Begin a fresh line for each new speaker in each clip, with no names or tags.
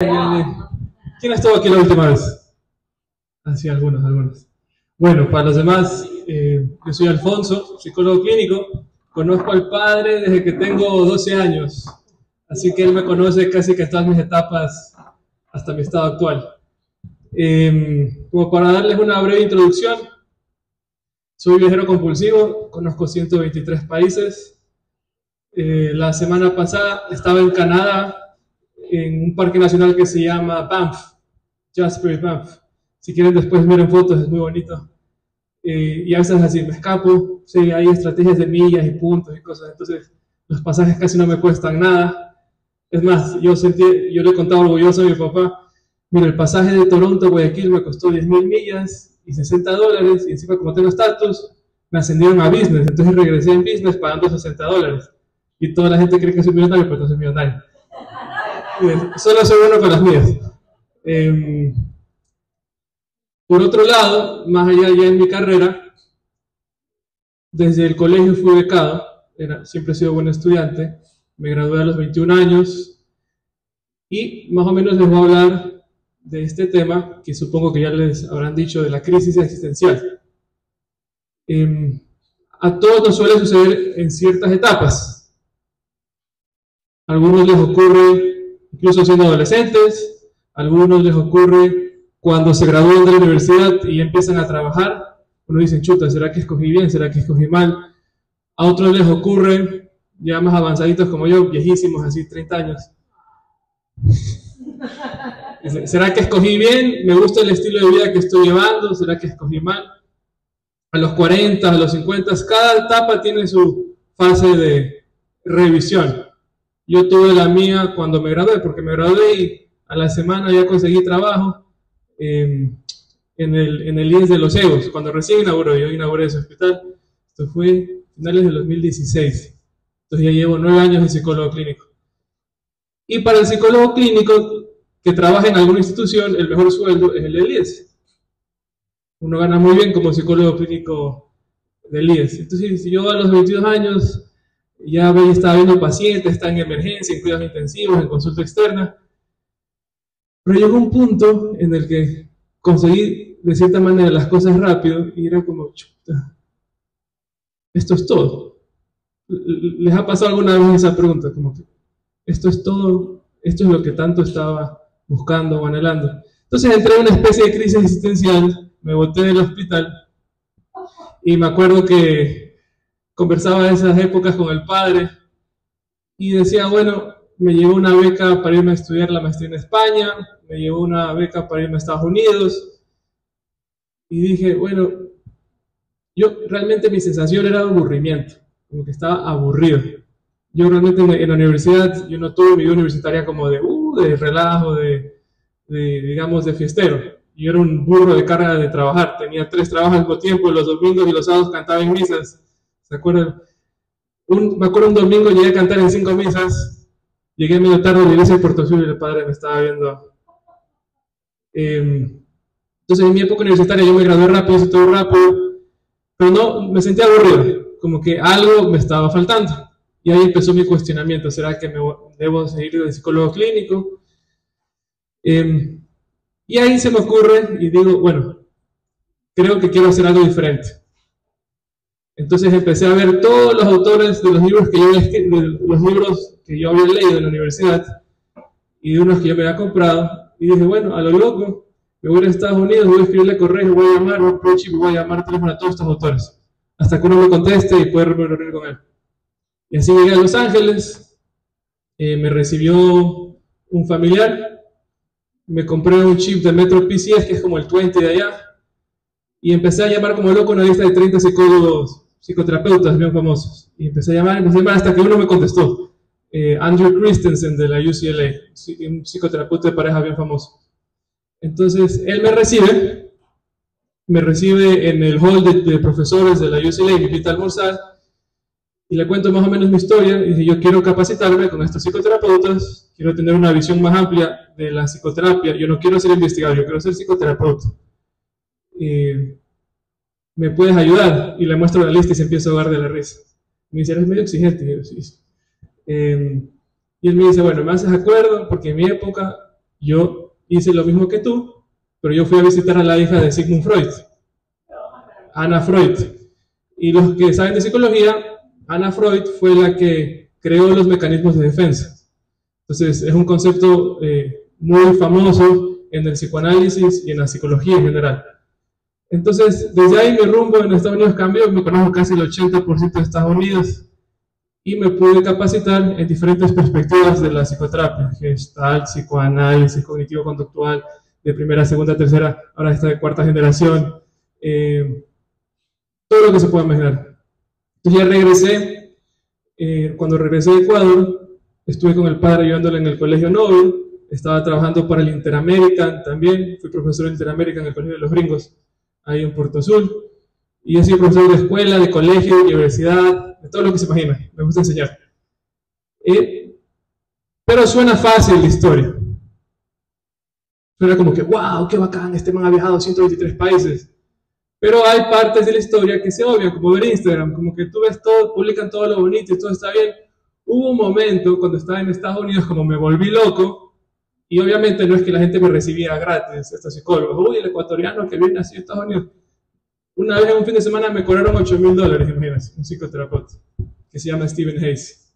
¿Quién estuvo aquí la última vez? Ah, sí, algunos. Bueno, para los demás, yo soy Alfonso, psicólogo clínico. Conozco al padre desde que tengo 12 años, así que él me conoce casi que todas mis etapas hasta mi estado actual. Como para darles una breve introducción, soy viajero compulsivo, conozco 123 países. La semana pasada estaba en Canadá, en un parque nacional que se llama Banff, Jasper Banff. Si quieren después miren fotos, es muy bonito. Y a veces así me escapo, sí, hay estrategias de millas y puntos y cosas, entonces los pasajes casi no me cuestan nada. Es más, yo le contaba orgulloso a mi papá, mira, el pasaje de Toronto a Guayaquil me costó 10.000 millas y $60, y encima como tengo estatus, me ascendieron a business, entonces regresé en business pagando $60. Y toda la gente cree que soy millonario, pero no soy millonario. Solo soy bueno con las mías. Por otro lado, más allá ya en mi carrera, desde el colegio fui becado, siempre he sido buen estudiante, me gradué a los 21 años y más o menos les voy a hablar de este tema que supongo que ya les habrán dicho, de la crisis existencial. A todos nos suele suceder en ciertas etapas. A algunos les ocurre incluso siendo adolescentes, a algunos les ocurre cuando se gradúan de la universidad y empiezan a trabajar. Uno dice, chuta, ¿será que escogí bien? ¿Será que escogí mal? A otros les ocurre, ya más avanzaditos como yo, viejísimos, así 30 años. ¿Será que escogí bien? ¿Me gusta el estilo de vida que estoy llevando? ¿Será que escogí mal? A los 40, a los 50, cada etapa tiene su fase de revisión. Yo tuve la mía cuando me gradué, porque me gradué y a la semana ya conseguí trabajo en el IES de Los Egos, cuando recién yo inauguré ese hospital. Esto fue a finales del 2016. Entonces ya llevo 9 años de psicólogo clínico. Y para el psicólogo clínico que trabaja en alguna institución, el mejor sueldo es el del IES. Uno gana muy bien como psicólogo clínico del IES. Entonces, si yo a los 22 años ya estaba viendo pacientes, estaba en emergencia, en cuidados intensivos, en consulta externa, pero llegó un punto en el que conseguí de cierta manera las cosas rápido y era como, chuta, esto es todo. ¿Les ha pasado alguna vez esa pregunta? Como que, esto es todo, esto es lo que tanto estaba buscando o anhelando. Entonces entré en una especie de crisis existencial, me boté del hospital y me acuerdo que conversaba de esas épocas con el padre y decía, bueno, me llevó una beca para irme a estudiar la maestría en España, me llevó una beca para irme a Estados Unidos, y dije, bueno, yo realmente mi sensación era de aburrimiento, como que estaba aburrido. Yo realmente en la universidad, yo no tuve mi vida universitaria como de relajo, digamos, de fiestero. Yo era un burro de carga de trabajar, tenía 3 trabajos al mismo tiempo, los domingos y los sábados cantaba en misas. ¿Se acuerdan? Me acuerdo un domingo llegué a cantar en 5 misas, llegué medio tarde a la iglesia de Puerto Sur y el padre me estaba viendo. Entonces en mi época universitaria yo me gradué rápido, hice todo rápido, pero no, me sentía aburrido, como que algo me estaba faltando. Y ahí empezó mi cuestionamiento, ¿será que debo seguir de psicólogo clínico? Y ahí se me ocurre y digo, bueno, creo que quiero hacer algo diferente. Entonces empecé a ver todos los autores de los libros que yo había leído en la universidad y de unos que yo me había comprado, y dije, bueno, a lo loco, me voy a Estados Unidos, voy a escribirle correo, voy a llamar, voy a llamar teléfono a todos estos autores, hasta que uno me conteste y pueda reunir con él. Y así llegué a Los Ángeles, me recibió un familiar, me compré un chip de Metro PCS, que es como el 20 de allá, y empecé a llamar como loco una lista de 30 psicoterapeutas bien famosos. Y empecé a llamar hasta que uno me contestó. Andrew Christensen de la UCLA, un psicoterapeuta de pareja bien famoso. Entonces, él me recibe en el hall de profesores de la UCLA, me invita a almorzar, y le cuento más o menos mi historia, y dice, yo quiero capacitarme con estos psicoterapeutas, quiero tener una visión más amplia de la psicoterapia, yo no quiero ser investigador, yo quiero ser psicoterapeuta. ¿Me puedes ayudar? Y le muestro la lista y se empieza a ahogar de la risa. Me dice, eres medio exigente. Y yo, sí. Y él me dice, bueno, ¿me haces acuerdo? Porque en mi época Yo hice lo mismo que tú, pero yo fui a visitar a la hija de Sigmund Freud, Anna Freud. Y los que saben de psicología, Anna Freud fue la que creó los mecanismos de defensa. Entonces, es un concepto muy famoso en el psicoanálisis y en la psicología en general. Entonces, desde ahí mi rumbo en Estados Unidos cambió, me conozco casi el 80% de Estados Unidos y me pude capacitar en diferentes perspectivas de la psicoterapia, Gestalt, psicoanálisis, cognitivo-conductual, de primera, segunda, tercera, ahora está de cuarta generación, todo lo que se pueda imaginar. Entonces ya regresé, cuando regresé de Ecuador, estuve con el padre ayudándole en el Colegio Nobel, estaba trabajando para el Interamerican también, fui profesor del Interamerican en el Colegio de los Gringos, ahí en Puerto Azul, y he sido profesor de escuela, de colegio, de universidad, de todo lo que se imagina, me gusta enseñar. Pero suena fácil la historia. Suena como que, wow, qué bacán, este man ha viajado a 123 países. Pero hay partes de la historia que se obvian, como ver Instagram, como que tú ves todo, publican todo lo bonito y todo está bien. Hubo un momento cuando estaba en Estados Unidos como me volví loco, y obviamente no es que la gente me recibía gratis, estos psicólogos, uy, el ecuatoriano que viene así a Estados Unidos. Una vez en un fin de semana me cobraron $8,000, imagínense, un psicoterapeuta, que se llama Stephen Hayes.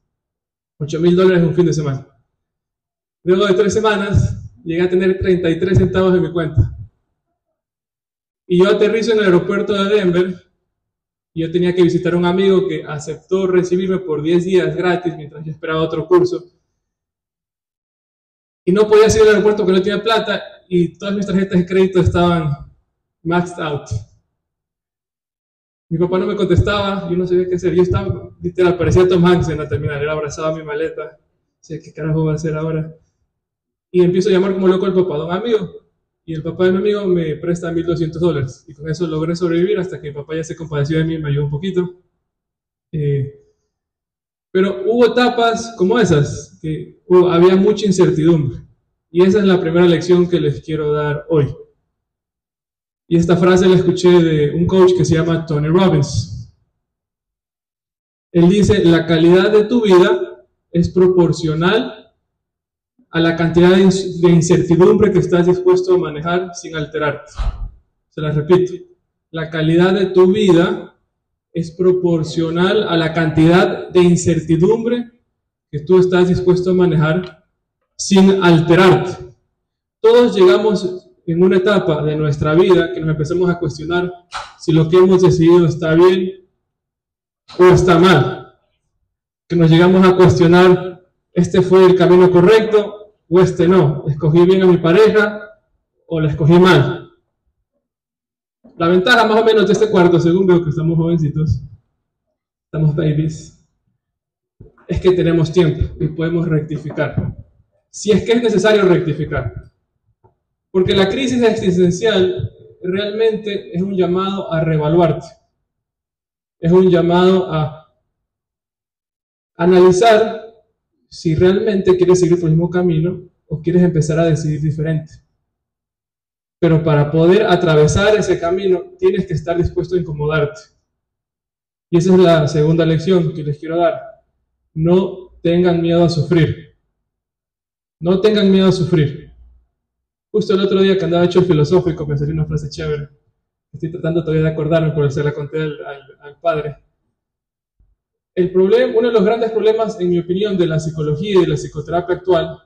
$8,000 en un fin de semana. Luego de 3 semanas, llegué a tener 33 centavos en mi cuenta. Y yo aterrizo en el aeropuerto de Denver, y yo tenía que visitar a un amigo que aceptó recibirme por 10 días gratis mientras yo esperaba otro curso. Y no podía ir al aeropuerto porque no tenía plata, y todas mis tarjetas de crédito estaban maxed out. Mi papá no me contestaba, yo no sabía qué hacer. Yo estaba, literal, parecía Tom Hanks en la terminal, era abrazado a mi maleta. Decía, ¿qué carajo voy a hacer ahora? Y empiezo a llamar como loco al papá de un amigo. Y el papá de mi amigo me presta $1,200. Y con eso logré sobrevivir hasta que mi papá ya se compadeció de mí y me ayudó un poquito. Pero hubo etapas como esas, que había mucha incertidumbre. Y esa es la primera lección que les quiero dar hoy. Y esta frase la escuché de un coach que se llama Tony Robbins. Él dice, la calidad de tu vida es proporcional a la cantidad de incertidumbre que estás dispuesto a manejar sin alterarte. Se la repito. La calidad de tu vida es proporcional a la cantidad de incertidumbre que tú estás dispuesto a manejar sin alterarte. Todos llegamos en una etapa de nuestra vida que nos empezamos a cuestionar si lo que hemos decidido está bien o está mal. Que nos llegamos a cuestionar, este fue el camino correcto o este no. ¿Escogí bien a mi pareja o la escogí mal? La ventaja más o menos de este cuarto, según veo que estamos jovencitos, estamos babies, es que tenemos tiempo y podemos rectificar. Si es que es necesario rectificar. Porque la crisis existencial realmente es un llamado a reevaluarte. Es un llamado a analizar si realmente quieres seguir por el mismo camino o quieres empezar a decidir diferente. Pero para poder atravesar ese camino tienes que estar dispuesto a incomodarte. Y esa es la segunda lección que les quiero dar. No tengan miedo a sufrir. No tengan miedo a sufrir. Justo el otro día que andaba hecho el filosófico me salió una frase chévere. Estoy tratando todavía de acordarme porque se la conté al padre. Uno de los grandes problemas, en mi opinión, de la psicología y de la psicoterapia actual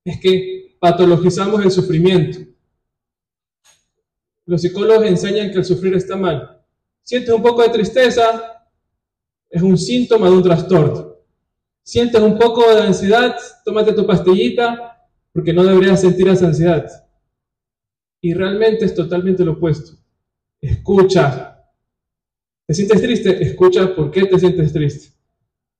es que patologizamos el sufrimiento. Los psicólogos enseñan que el sufrir está mal. Sientes un poco de tristeza, es un síntoma de un trastorno. Sientes un poco de ansiedad, tómate tu pastillita, porque no deberías sentir esa ansiedad. Y realmente es totalmente lo opuesto. Escucha. ¿Te sientes triste? Escucha por qué te sientes triste.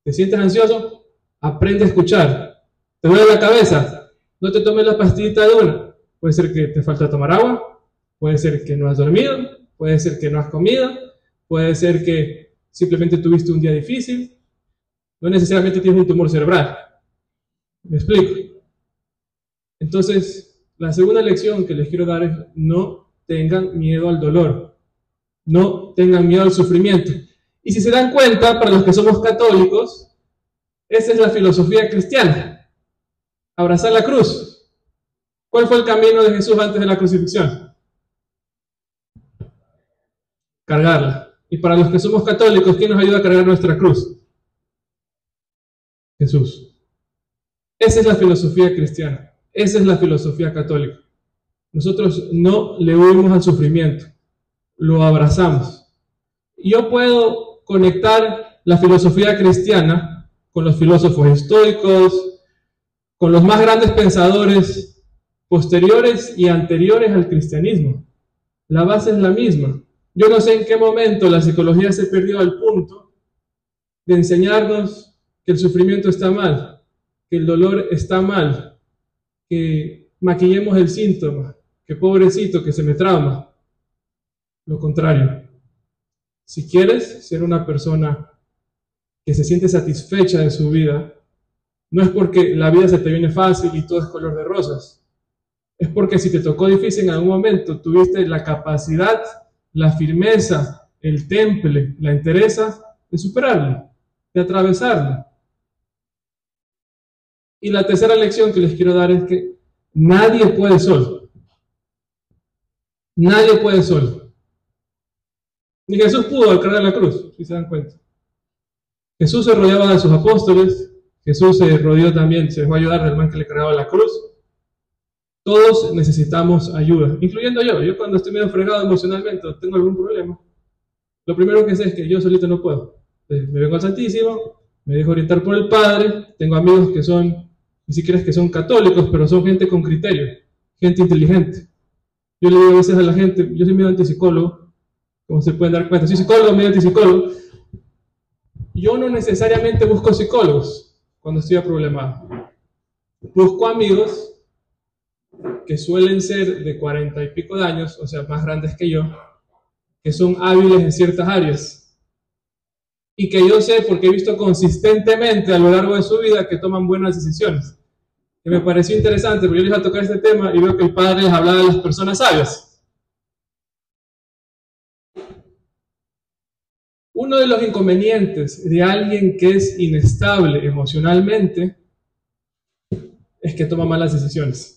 ¿Te sientes ansioso? Aprende a escuchar. ¿Te duele la cabeza? No te tomes la pastillita de una. Puede ser que te falta tomar agua, puede ser que no has dormido, puede ser que no has comido, puede ser que simplemente tuviste un día difícil. No necesariamente tienes un tumor cerebral. ¿Me explico? Entonces, la segunda lección que les quiero dar es no tengan miedo al dolor, no tengan miedo al sufrimiento. Y si se dan cuenta, para los que somos católicos, esa es la filosofía cristiana, abrazar la cruz. ¿Cuál fue el camino de Jesús antes de la crucifixión? Cargarla. Y para los que somos católicos, ¿quién nos ayuda a cargar nuestra cruz? Jesús. Esa es la filosofía cristiana. Esa es la filosofía católica. Nosotros no le huimos al sufrimiento, lo abrazamos. Yo puedo conectar la filosofía cristiana con los filósofos estoicos, con los más grandes pensadores posteriores y anteriores al cristianismo. La base es la misma. Yo no sé en qué momento la psicología se perdió al punto de enseñarnos que el sufrimiento está mal, que el dolor está mal, que maquillemos el síntoma, que pobrecito, que se me trauma. Lo contrario. Si quieres ser una persona que se siente satisfecha de su vida, no es porque la vida se te viene fácil y todo es color de rosas. Es porque si te tocó difícil en algún momento, tuviste la capacidad, la firmeza, el temple, la entereza de superarlo, de atravesarlo. Y la tercera lección que les quiero dar es que nadie puede solo. Nadie puede solo. Ni Jesús pudo al cargar la cruz, si se dan cuenta. Jesús se rodeaba de sus apóstoles, Jesús se rodeó también, se dejó ayudar del man que le cargaba la cruz. Todos necesitamos ayuda, incluyendo yo. Yo cuando estoy medio fregado emocionalmente o tengo algún problema, lo primero que sé es que yo solito no puedo. Entonces, me vengo al Santísimo, me dejo orientar por el Padre, tengo amigos que son, ni siquiera es que son católicos, pero son gente con criterio, gente inteligente. Yo le digo a veces a la gente, yo soy medio antipsicólogo, como se pueden dar cuenta, soy psicólogo, medio antipsicólogo. Yo no necesariamente busco psicólogos cuando estoy problemado. Busco amigos que suelen ser de 40 y pico de años, o sea, más grandes que yo, que son hábiles en ciertas áreas. Y que yo sé, porque he visto consistentemente a lo largo de su vida, que toman buenas decisiones. Y me pareció interesante, porque yo les iba a tocar este tema y veo que el padre les hablaba de las personas sabias. Uno de los inconvenientes de alguien que es inestable emocionalmente es que toma malas decisiones.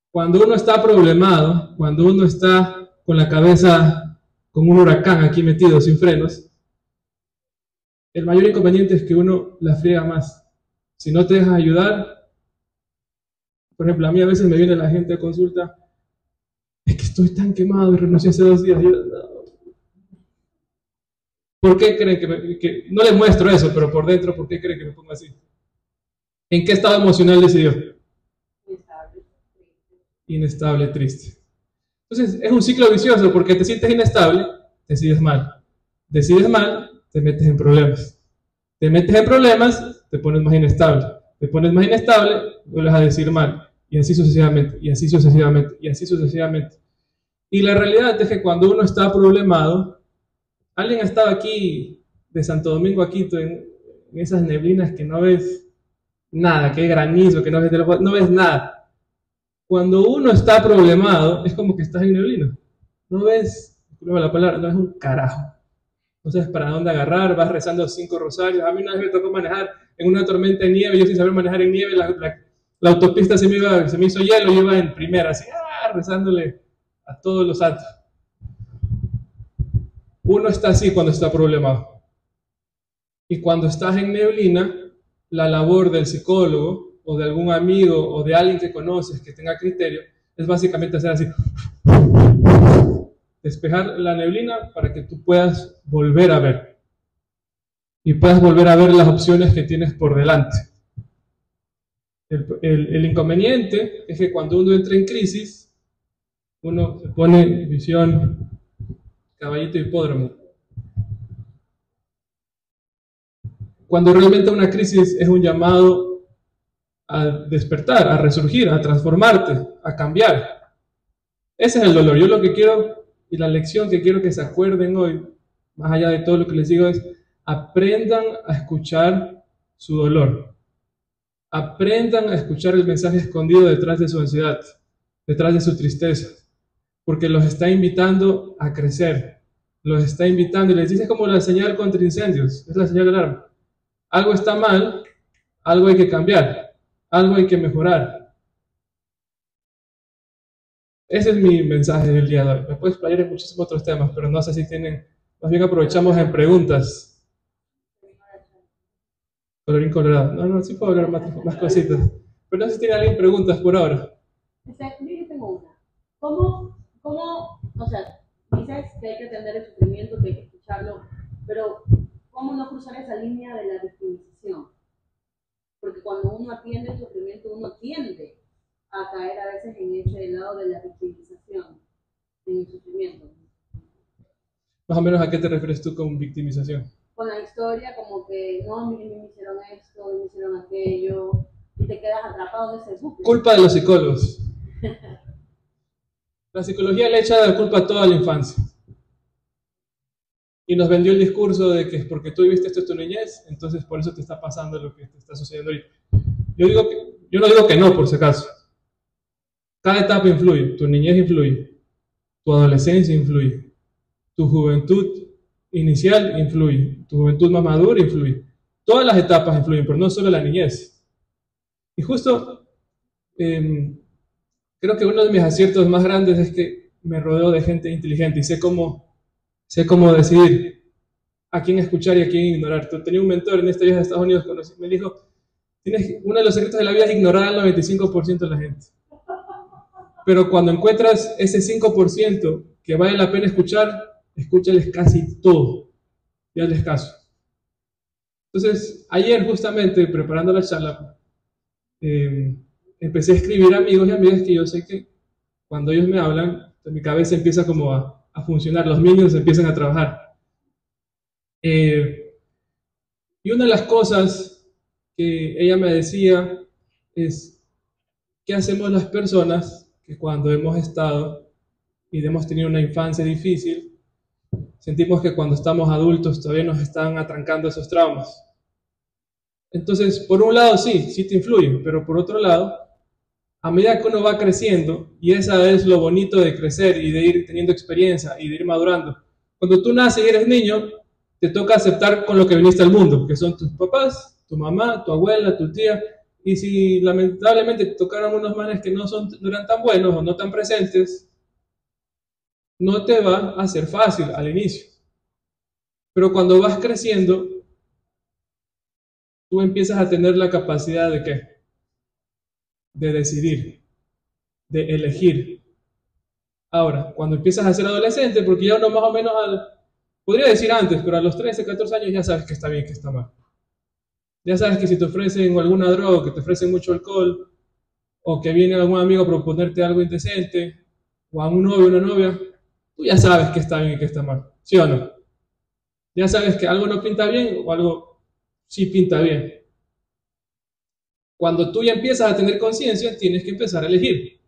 Cuando uno está problemado, cuando uno está con la cabeza con un huracán aquí metido sin frenos, el mayor inconveniente es que uno la friega más. Si no te dejas ayudar, por ejemplo, a mí a veces me viene la gente a consulta, es que estoy tan quemado y renuncié hace 2 días. ¿Por qué creen que no les muestro eso, pero por dentro, por qué creen que me pongo así? ¿En qué estado emocional decidió? Inestable, triste. Entonces, es un ciclo vicioso porque te sientes inestable, decides mal. Decides mal, te metes en problemas. Te metes en problemas, te pones más inestable. Te pones más inestable, vuelves a decir mal. Y así sucesivamente, y así sucesivamente, y así sucesivamente. Y la realidad es que cuando uno está problemado, alguien ha estado aquí de Santo Domingo a Quito en esas neblinas que no ves nada, que hay granizo, que no ves nada. Cuando uno está problemado, es como que estás en neblina. No ves, disculpa la palabra, no ves un carajo. No sabes para dónde agarrar, vas rezando 5 rosarios. A mí una vez me tocó manejar en una tormenta de nieve, yo sin saber manejar en nieve, la autopista se me hizo hielo, yo iba en primera, así, rezándole a todos los santos. Uno está así cuando está problemado. Y cuando estás en neblina, la labor del psicólogo o de algún amigo o de alguien que conoces que tenga criterio es básicamente hacer así, despejar la neblina para que tú puedas volver a ver y puedas volver a ver las opciones que tienes por delante. El inconveniente es que cuando uno entra en crisis, uno se pone visión caballito hipódromo. Cuando realmente una crisis es un llamado a despertar, a resurgir, a transformarte, a cambiar. Ese es el dolor. Yo lo que quiero y la lección que quiero que se acuerden hoy, más allá de todo lo que les digo, es aprendan a escuchar su dolor. Aprendan a escuchar el mensaje escondido detrás de su ansiedad, detrás de su tristeza, porque los está invitando a crecer. Los está invitando y les dice como la señal contra incendios, es la señal de alarma. Algo está mal, algo hay que cambiar, algo hay que mejorar. Ese es mi mensaje del día de hoy. Me puedo explayar en muchísimos otros temas, pero no sé si tienen, más bien aprovechamos en preguntas. Colorín colorado. No, no, sí puedo hablar más cositas. Pero no sé si tiene alguien preguntas por ahora.
Yo tengo una. O sea, dices que hay que atender el sufrimiento, que hay que escucharlo, pero ¿cómo no cruzar esa línea de la victimización? Porque cuando uno atiende el sufrimiento, uno tiende a caer a veces en ese lado de la victimización, en el sufrimiento.
Más o menos, ¿a qué te refieres tú con victimización?
Con la historia, como que no, a mí me hicieron esto, me hicieron aquello, y te quedas atrapado en ese bucle.
Culpa de los psicólogos. La psicología le echa la culpa a toda la infancia. Y nos vendió el discurso de que es porque tú viviste esto en tu niñez, entonces por eso te está pasando lo que te está sucediendo ahorita. Yo no digo que no, por si acaso. Cada etapa influye. Tu niñez influye. Tu adolescencia influye. Tu juventud inicial influye. Tu juventud más madura influye. Todas las etapas influyen, pero no solo la niñez. Y justo creo que uno de mis aciertos más grandes es que me rodeo de gente inteligente y sé cómo decidir a quién escuchar y a quién ignorar. Tenía un mentor en este viaje a Estados Unidos, me dijo, uno de los secretos de la vida es ignorar al 95% de la gente. Pero cuando encuentras ese 5% que vale la pena escuchar, escúchales casi todo y hazles caso. Entonces, ayer justamente preparando la charla, empecé a escribir a amigos y amigas que yo sé que cuando ellos me hablan, mi cabeza empieza como a funcionar, los minions empiezan a trabajar. Y una de las cosas que ella me decía es, ¿qué hacemos las personas que cuando hemos estado y hemos tenido una infancia difícil, sentimos que cuando estamos adultos todavía nos están atrancando esos traumas? Entonces, por un lado sí te influyen, pero por otro lado, a medida que uno va creciendo, y esa es lo bonito de crecer y de ir teniendo experiencia y de ir madurando, cuando tú naces y eres niño, te toca aceptar con lo que viniste al mundo, que son tus papás, tu mamá, tu abuela, tu tía, y si lamentablemente te tocaron unos manes que no eran tan buenos o no tan presentes, no te va a ser fácil al inicio. Pero cuando vas creciendo, tú empiezas a tener la capacidad de ¿qué? De decidir, de elegir. Ahora, cuando empiezas a ser adolescente, porque ya uno más o menos, podría decir antes, pero a los 13, 14 años ya sabes que está bien, que está mal. Ya sabes que si te ofrecen alguna droga, que te ofrecen mucho alcohol, o que viene algún amigo a proponerte algo indecente, o a un novio o una novia, tú ya sabes que está bien y que está mal. ¿Sí o no? Ya sabes que algo no pinta bien o algo sí pinta bien. Cuando tú ya empiezas a tener conciencia, tienes que empezar a elegir.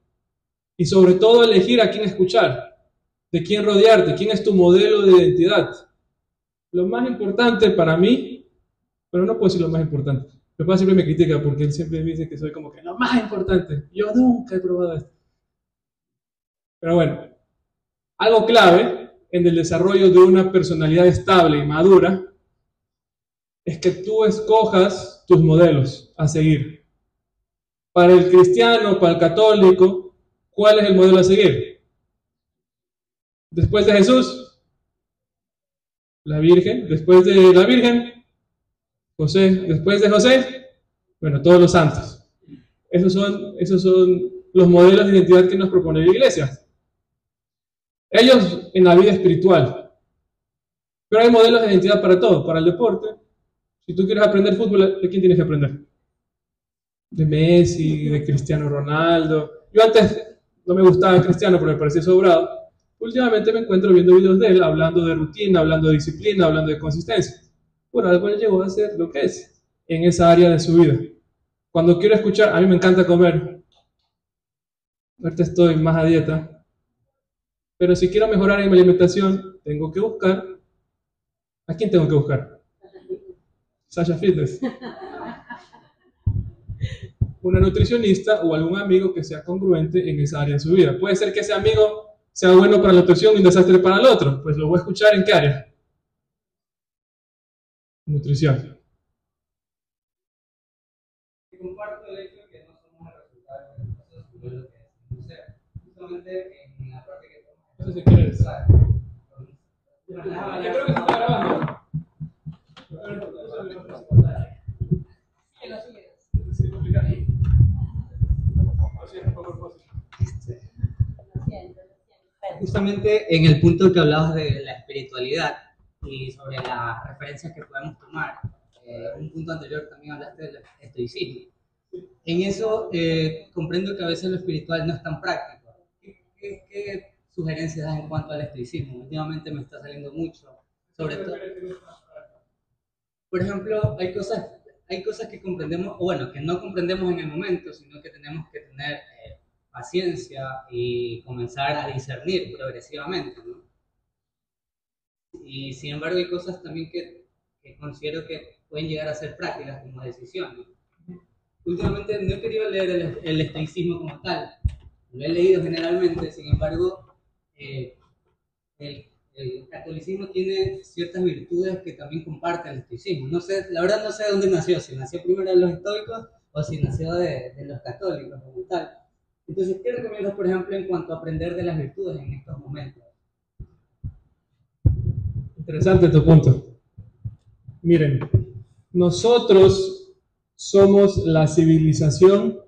Y sobre todo elegir a quién escuchar, de quién rodearte, quién es tu modelo de identidad. Lo más importante para mí, pero no puedo decir lo más importante. Mi papá siempre me critica porque él siempre me dice que soy como que lo más importante. Yo nunca he probado esto. Pero bueno, algo clave en el desarrollo de una personalidad estable y madura es que tú escojas tus modelos a seguir. Para el cristiano, para el católico, ¿cuál es el modelo a seguir? Después de Jesús, la Virgen. Después de la Virgen, José. Después de José, bueno, todos los santos. Esos son los modelos de identidad que nos propone la iglesia. Ellos en la vida espiritual. Pero hay modelos de identidad para todo, para el deporte. Si tú quieres aprender fútbol, ¿de quién tienes que aprender? De Messi, de Cristiano Ronaldo. Yo antes no me gustaba Cristiano porque me parecía sobrado. Últimamente me encuentro viendo videos de él hablando de rutina, hablando de disciplina, hablando de consistencia. Por algo él llegó a ser lo que es en esa área de su vida. Cuando quiero escuchar, a mí me encanta comer. Ahorita estoy más a dieta. Pero si quiero mejorar en mi alimentación, tengo que buscar. ¿A quién tengo que buscar? Sasha Fitness. Una nutricionista o algún amigo que sea congruente en esa área de su vida. Puede ser que ese amigo sea bueno para la nutrición y un desastre para el otro. Pues lo voy a escuchar en qué área. Nutrición.
Comparto el hecho de que no somos el resultado de las cosas, sino lo que es ser. Justamente justamente en la parte que estamos.
No sé si quieres. Yo creo que se está grabando.
Justamente en el punto que hablabas de la espiritualidad y sobre las referencias que podemos tomar, un punto anterior también hablaste del estoicismo. En eso comprendo que a veces lo espiritual no es tan práctico. ¿Qué sugerencias das en cuanto al estoicismo? Últimamente me está saliendo mucho, sobre todo. Por ejemplo, hay cosas que comprendemos, o bueno, que no comprendemos en el momento, sino que tenemos que tener paciencia y comenzar a discernir progresivamente, ¿no? Y sin embargo hay cosas también que considero que pueden llegar a ser prácticas como decisiones. Últimamente no he querido leer el estoicismo como tal, lo he leído generalmente, sin embargo el catolicismo tiene ciertas virtudes que también comparte el estoicismo. No sé, la verdad no sé de dónde nació, si nació primero de los estoicos o si nació de los católicos como tal. Entonces, ¿qué recomiendas, por ejemplo, en cuanto a aprender de las virtudes en estos momentos?
Interesante tu punto. Miren, nosotros somos la civilización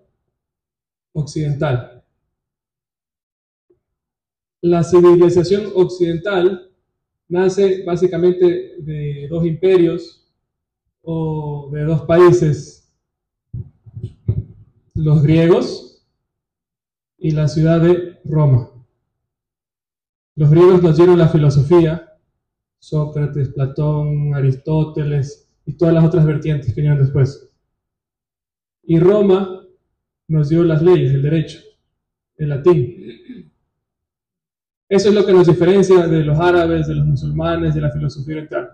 occidental. La civilización occidental nace básicamente de dos imperios o de dos países, los griegos y la ciudad de Roma. Los griegos nos dieron la filosofía, Sócrates, Platón, Aristóteles y todas las otras vertientes que vinieron después. Y Roma nos dio las leyes, el derecho, el latín. Eso es lo que nos diferencia de los árabes, de los musulmanes, de la filosofía oriental.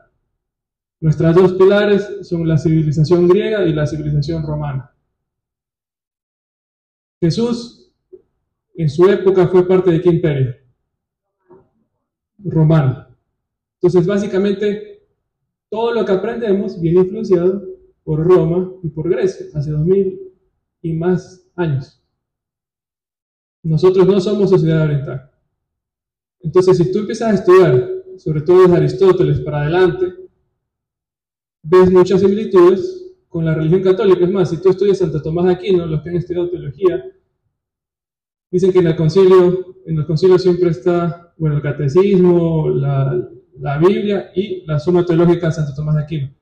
Nuestras dos pilares son la civilización griega y la civilización romana. Jesús en su época fue parte de qué imperio? Romano. Entonces básicamente todo lo que aprendemos viene influenciado por Roma y por Grecia, hace 2000 y más años. Nosotros no somos sociedad oriental. Entonces si tú empiezas a estudiar, sobre todo desde Aristóteles para adelante, ves muchas similitudes con la religión católica. Es más, si tú estudias Santo Tomás de Aquino, los que han estudiado teología, dicen que en el concilio siempre está, bueno, el catecismo, la Biblia y la suma teológica de Santo Tomás de Aquino.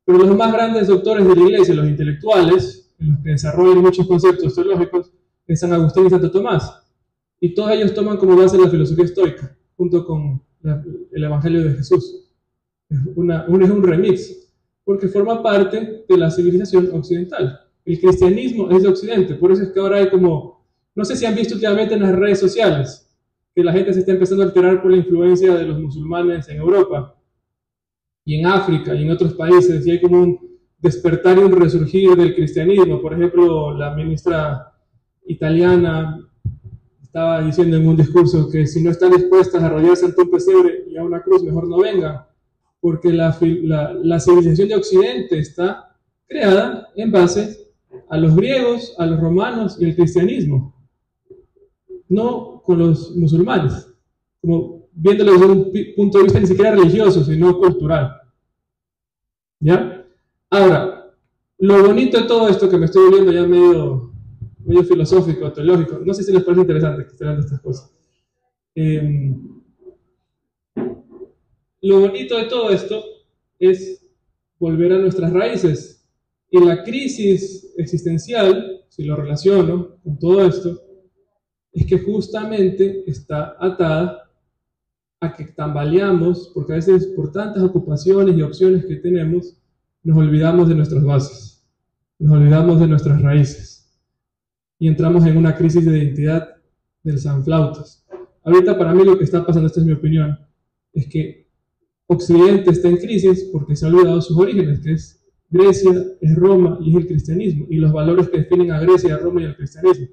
Pero los más grandes doctores de la iglesia, los intelectuales, los que desarrollan muchos conceptos teológicos, es San Agustín y Santo Tomás. Y todos ellos toman como base la filosofía estoica, junto con el Evangelio de Jesús. Es un remix, porque forma parte de la civilización occidental. El cristianismo es de Occidente, por eso es que ahora hay como... No sé si han visto últimamente en las redes sociales que la gente se está empezando a alterar por la influencia de los musulmanes en Europa y en África y en otros países, y hay como un despertar y un resurgir del cristianismo. Por ejemplo, la ministra italiana estaba diciendo en un discurso que si no están dispuestas a arrodillarse ante un pesebre y a una cruz, mejor no vengan, porque la civilización de Occidente está creada en base a los griegos, a los romanos y el cristianismo, no con los musulmanes, como viéndolo desde un punto de vista ni siquiera religioso, sino cultural. ¿Ya? Ahora, lo bonito de todo esto que me estoy volviendo ya medio filosófico, teológico, no sé si les parece interesante que estén hablando estas cosas. Lo bonito de todo esto es volver a nuestras raíces, y la crisis existencial, si lo relaciono con todo esto, es que justamente está atada a que tambaleamos, porque a veces por tantas ocupaciones y opciones que tenemos, nos olvidamos de nuestras bases, nos olvidamos de nuestras raíces, y entramos en una crisis de identidad del sanflautas. Ahorita para mí lo que está pasando, esta es mi opinión, es que Occidente está en crisis porque se ha olvidado sus orígenes, que es Grecia, es Roma y es el cristianismo, y los valores que definen a Grecia, a Roma y al cristianismo.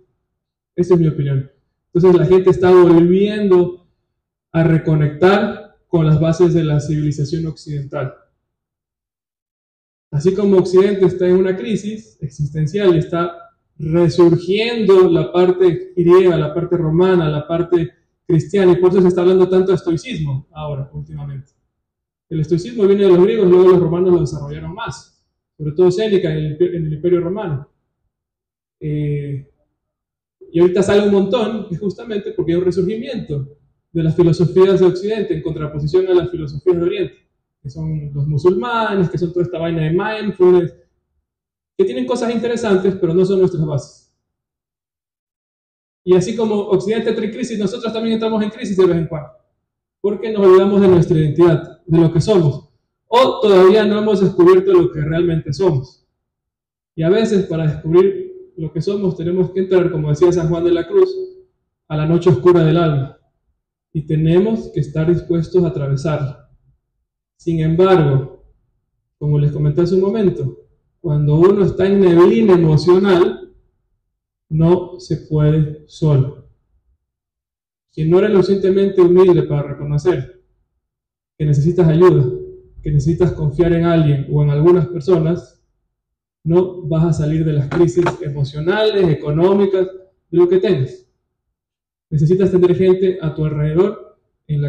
Esa es mi opinión. Entonces la gente está volviendo a reconectar con las bases de la civilización occidental. Así como Occidente está en una crisis existencial y está resurgiendo la parte griega, la parte romana, la parte cristiana, y por eso se está hablando tanto de estoicismo ahora, últimamente. El estoicismo viene de los griegos, luego los romanos lo desarrollaron más, sobre todo Séneca en el Imperio Romano. Y ahorita sale un montón, es justamente porque hay un resurgimiento de las filosofías de Occidente en contraposición a las filosofías de Oriente, que son los musulmanes, que son toda esta vaina de mindfulness, que tienen cosas interesantes, pero no son nuestras bases. Y así como Occidente entra en crisis, nosotros también entramos en crisis de vez en cuando, porque nos olvidamos de nuestra identidad, de lo que somos, o todavía no hemos descubierto lo que realmente somos. Y a veces para descubrir lo que somos tenemos que entrar, como decía San Juan de la Cruz, a la noche oscura del alma, y tenemos que estar dispuestos a atravesarla. Sin embargo, como les comenté hace un momento, cuando uno está en neblina emocional, no se puede solo. Si no eres lo suficientemente humilde para reconocer que necesitas ayuda, que necesitas confiar en alguien o en algunas personas, no vas a salir de las crisis emocionales, económicas, de lo que tengas. Necesitas tener gente a tu alrededor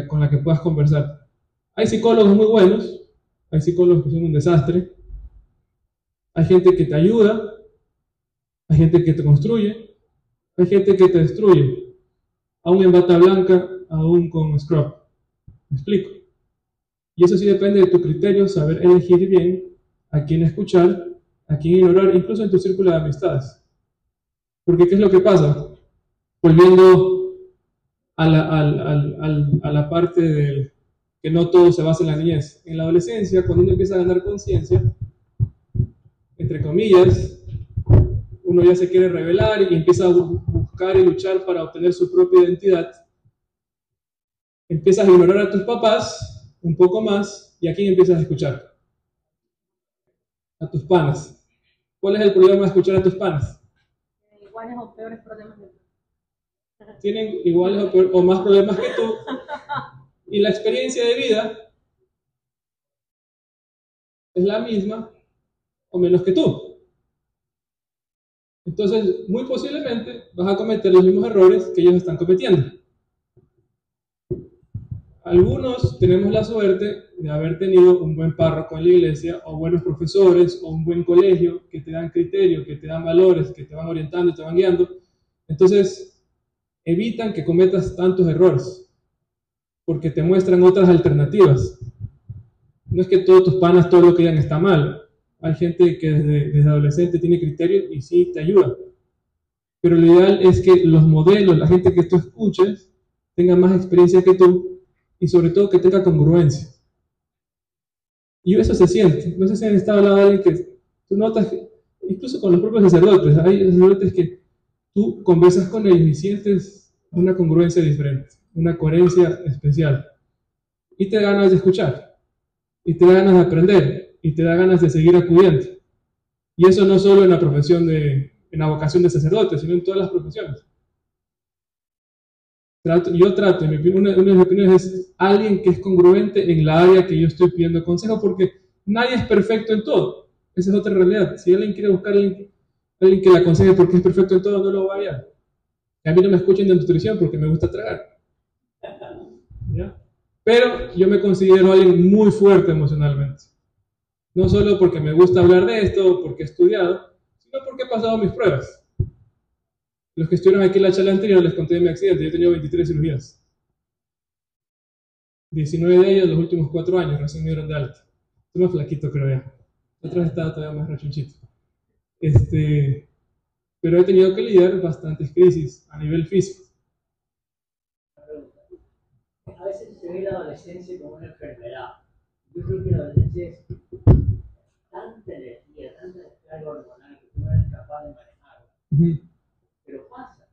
con la que puedas conversar. Hay psicólogos muy buenos, hay psicólogos que son un desastre, hay gente que te ayuda, hay gente que te construye, hay gente que te destruye, aún en bata blanca, aún con scrub. ¿Me explico? Y eso sí depende de tu criterio, saber elegir bien a quién escuchar, a quién ignorar, incluso en tu círculo de amistades. Porque ¿qué es lo que pasa? Volviendo a la parte de que no todo se basa en la niñez. En la adolescencia, cuando uno empieza a ganar conciencia, entre comillas, uno ya se quiere revelar y empieza a buscar y luchar para obtener su propia identidad. Empiezas a ignorar a tus papás un poco más, y ¿a quién empiezas a escuchar? A tus panas. ¿Cuál es el problema de escuchar a tus panas?
Iguales o peores problemas que tú.
Tienen iguales o más problemas que tú, y la experiencia de vida es la misma o menos que tú. Entonces, muy posiblemente vas a cometer los mismos errores que ellos están cometiendo. Algunos tenemos la suerte de haber tenido un buen párroco en la iglesia, o buenos profesores, o un buen colegio que te dan criterio, que te dan valores, que te van orientando y te van guiando. Entonces, evitan que cometas tantos errores, porque te muestran otras alternativas. No es que todos tus panas, todo lo que digan está mal. Hay gente que desde adolescente tiene criterio y sí te ayuda. Pero lo ideal es que los modelos, la gente que tú escuches, tenga más experiencia que tú, y sobre todo que tenga congruencia. Y eso se siente. No sé si han estado hablando de alguien que tú notas, que, incluso con los propios sacerdotes, hay sacerdotes que tú conversas con ellos y sientes una congruencia diferente, una coherencia especial. Y te da ganas de escuchar, y te da ganas de aprender, y te da ganas de seguir acudiendo. Y eso no solo en la profesión en la vocación de sacerdote, sino en todas las profesiones. Yo trato, una de mis opiniones es alguien que es congruente en la área que yo estoy pidiendo consejo, porque nadie es perfecto en todo. Esa es otra realidad. Si alguien quiere buscar a alguien que le aconseje porque es perfecto en todo, no lo va a hallar. A mí no me escuchen de nutrición porque me gusta tragar. ¿Ya? Pero yo me considero alguien muy fuerte emocionalmente. No solo porque me gusta hablar de esto, porque he estudiado, sino porque he pasado mis pruebas. Los que estuvieron aquí en la charla anterior les conté de mi accidente. Yo he tenido 23 cirugías. 19 de ellos los últimos 4 años, recién me dieron de alta. Estoy más flaquito, creo ya. Otros estaba todavía más rechonchito. Pero he tenido que lidiar bastantes crisis a nivel físico.
A veces se ve la adolescencia como una enfermedad. Yo creo que la adolescencia es tanta energía, tanta descarga hormonal que tú no eres capaz de manejar. Pero pasa.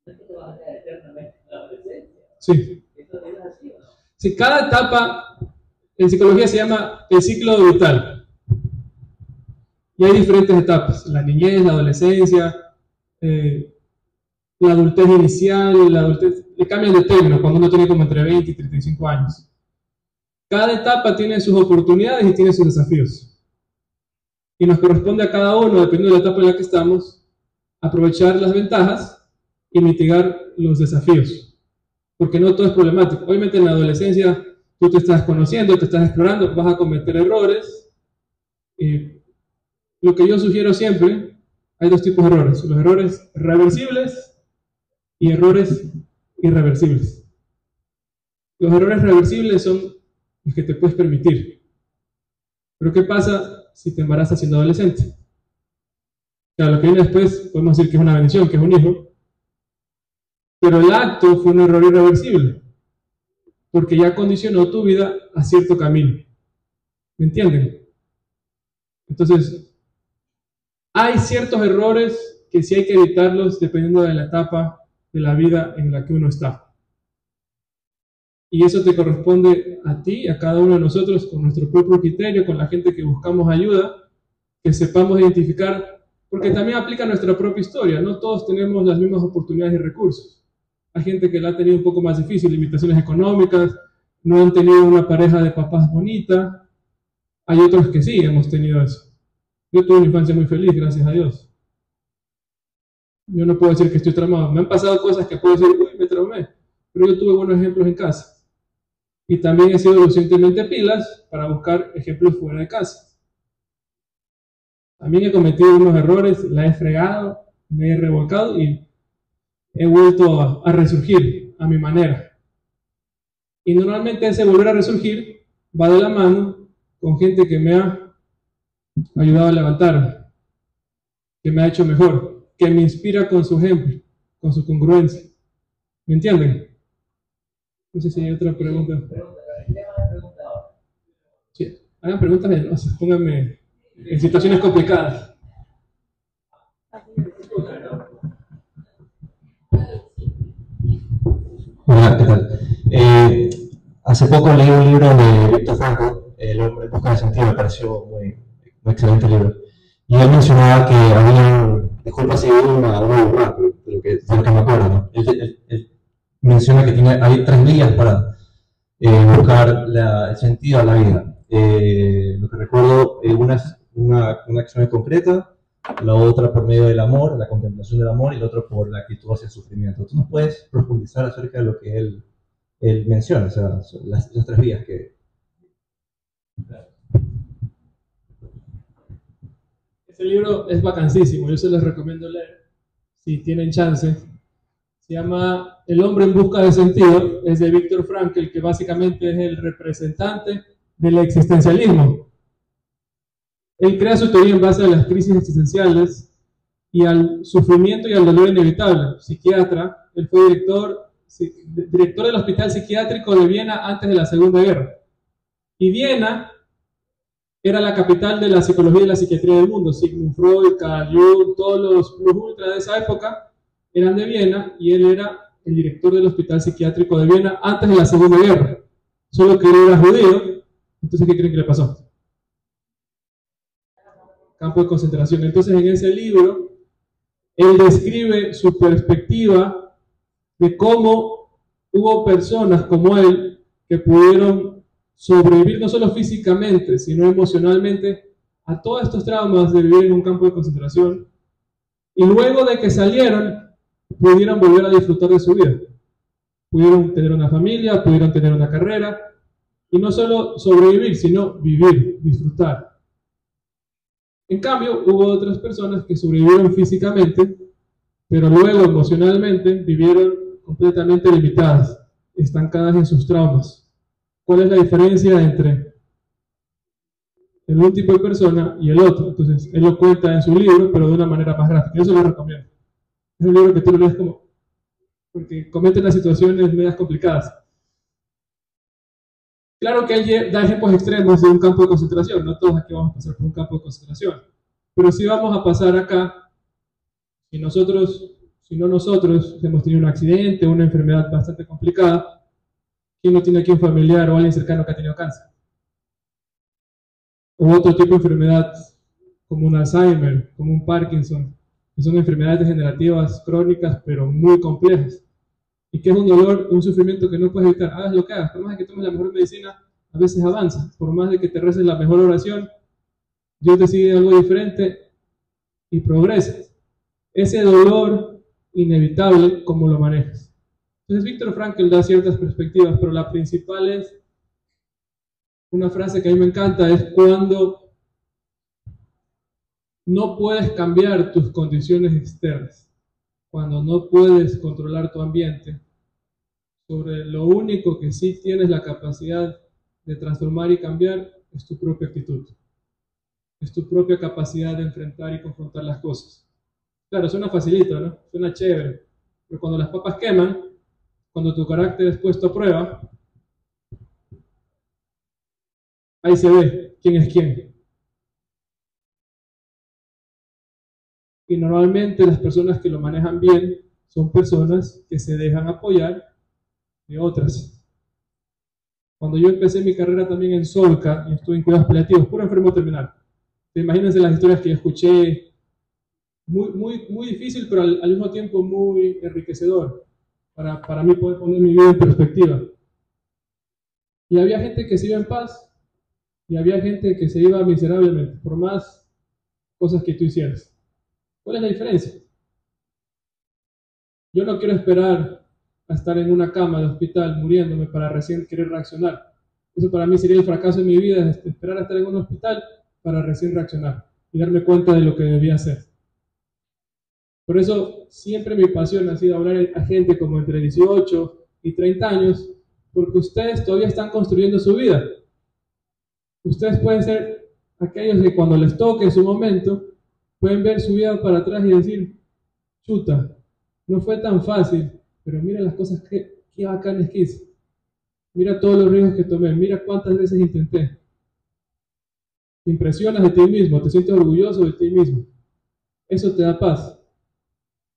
No es que te vas a quedar eternamente en la adolescencia.
Sí.
¿Eso es así o no?
Sí, cada etapa en psicología se llama el ciclo vital. Y hay diferentes etapas: la niñez, la adolescencia, la adultez inicial, la adultez, le cambian de término cuando uno tiene como entre 20 y 35 años. Cada etapa tiene sus oportunidades y tiene sus desafíos. Y nos corresponde a cada uno, dependiendo de la etapa en la que estamos, aprovechar las ventajas y mitigar los desafíos, porque no todo es problemático. Obviamente en la adolescencia tú te estás conociendo, te estás explorando, vas a cometer errores. Lo que yo sugiero siempre, hay dos tipos de errores: los errores reversibles y errores irreversibles. Los errores reversibles son los que te puedes permitir. Pero ¿qué pasa si te embarazas siendo adolescente? Claro, lo que viene después podemos decir que es una bendición, que es un hijo, pero el acto fue un error irreversible, porque ya condicionó tu vida a cierto camino. ¿Me entienden? Entonces, hay ciertos errores que sí hay que evitarlos dependiendo de la etapa de la vida en la que uno está. Y eso te corresponde a ti, a cada uno de nosotros, con nuestro propio criterio, con la gente que buscamos ayuda, que sepamos identificar, porque también aplica a nuestra propia historia. No todos tenemos las mismas oportunidades y recursos. Hay gente que la ha tenido un poco más difícil, limitaciones económicas, no han tenido una pareja de papás bonita. Hay otros que sí hemos tenido eso. Yo tuve una infancia muy feliz, gracias a Dios. Yo no puedo decir que estoy traumado. Me han pasado cosas que puedo decir, uy, me traumé. Pero yo tuve buenos ejemplos en casa. Y también he sido lo suficientemente pilas para buscar ejemplos fuera de casa. También he cometido unos errores, la he fregado, me he revolcado y he vuelto a resurgir a mi manera. Y normalmente ese volver a resurgir va de la mano con gente que me ha ayudado a levantarme, que me ha hecho mejor, que me inspira con su ejemplo, con su congruencia. ¿Me entienden? No sé si hay otra pregunta. Sí, hagan preguntas venenosas, pónganme en situaciones complicadas.
Hola, ¿qué tal? Hace poco leí un libro de Viktor Frankl, El hombre en busca de sentido, me pareció muy excelente libro. Y él mencionaba que había, disculpa si digo una burrada, pero de lo que me acuerdo, ¿no? Él menciona que hay 3 vías para buscar el sentido a la vida. Lo que recuerdo, una es una acción concreta, la otra por medio del amor, la contemplación del amor, y la otra por la actitud hacia el sufrimiento. ¿Tú nos puedes profundizar acerca de lo que él menciona, o sea, las 3 vías que...
Este libro es vacancísimo, yo se los recomiendo leer, si tienen chance. Se llama El hombre en busca de sentido, es de Viktor Frankl, que básicamente es el representante del existencialismo. Él crea su teoría en base a las crisis existenciales y al sufrimiento y al dolor inevitable. Psiquiatra, él fue director del Hospital Psiquiátrico de Viena antes de la Segunda Guerra. Y Viena era la capital de la psicología y la psiquiatría del mundo. Sigmund Freud, Carl Jung, todos los ultras de esa época eran de Viena, y él era el director del Hospital Psiquiátrico de Viena antes de la Segunda Guerra. Solo que él era judío. Entonces, ¿qué creen que le pasó? Campo de concentración. Entonces, en ese libro, él describe su perspectiva de cómo hubo personas como él que pudieron sobrevivir no solo físicamente, sino emocionalmente a todos estos traumas de vivir en un campo de concentración, y luego de que salieron, pudieron volver a disfrutar de su vida. Pudieron tener una familia, pudieron tener una carrera, y no solo sobrevivir, sino vivir, disfrutar. En cambio, hubo otras personas que sobrevivieron físicamente, pero luego emocionalmente vivieron completamente limitadas, estancadas en sus traumas. ¿Cuál es la diferencia entre el un tipo de persona y el otro? Entonces, él lo cuenta en su libro, pero de una manera más gráfica. Yo se lo recomiendo. Es un libro que tú lo lees como, porque cometen las situaciones medias complicadas. Claro que él da ejemplos extremos de un campo de concentración. No todos aquí vamos a pasar por un campo de concentración. Pero sí vamos a pasar acá, si no nosotros hemos tenido un accidente, una enfermedad bastante complicada. ¿Quién no tiene aquí un familiar o alguien cercano que ha tenido cáncer? O otro tipo de enfermedad, como un Alzheimer, como un Parkinson, que son enfermedades degenerativas crónicas, pero muy complejas. Y que es un dolor, un sufrimiento que no puedes evitar. Hagas lo que hagas, por más de que tomes la mejor medicina, a veces avanza. Por más de que te reces la mejor oración, Dios decide algo diferente y progresas. ese dolor inevitable, ¿cómo lo manejas? Entonces, Viktor Frankl da ciertas perspectivas, pero la principal es una frase que a mí me encanta, es cuando no puedes cambiar tus condiciones externas, cuando no puedes controlar tu ambiente, sobre lo único que sí tienes la capacidad de transformar y cambiar es tu propia actitud, es tu propia capacidad de enfrentar y confrontar las cosas. Claro, suena facilito, ¿no? Suena chévere, pero cuando las papas queman, cuando tu carácter es puesto a prueba, ahí se ve quién es quién. Y normalmente las personas que lo manejan bien son personas que se dejan apoyar de otras. Cuando yo empecé mi carrera también en Solca y estuve en cuidados paliativos, puro enfermo terminal. Imagínense las historias que yo escuché, muy difícil, pero al mismo tiempo muy enriquecedor para mí poder poner mi vida en perspectiva. Y había gente que se iba en paz y había gente que se iba miserablemente, por más cosas que tú hicieras. ¿Cuál es la diferencia? Yo no quiero esperar a estar en una cama de hospital muriéndome para recién querer reaccionar. Eso para mí sería el fracaso de mi vida, es esperar a estar en un hospital para recién reaccionar y darme cuenta de lo que debía hacer. Por eso siempre mi pasión ha sido hablar a gente como entre 18 y 30 años, porque ustedes todavía están construyendo su vida. Ustedes pueden ser aquellos que cuando les toque su momento, pueden ver su vida para atrás y decir, chuta, no fue tan fácil, pero mira las cosas que bacanes que hice. Mira todos los riesgos que tomé, mira cuántas veces intenté. Te impresionas de ti mismo, te sientes orgulloso de ti mismo. Eso te da paz.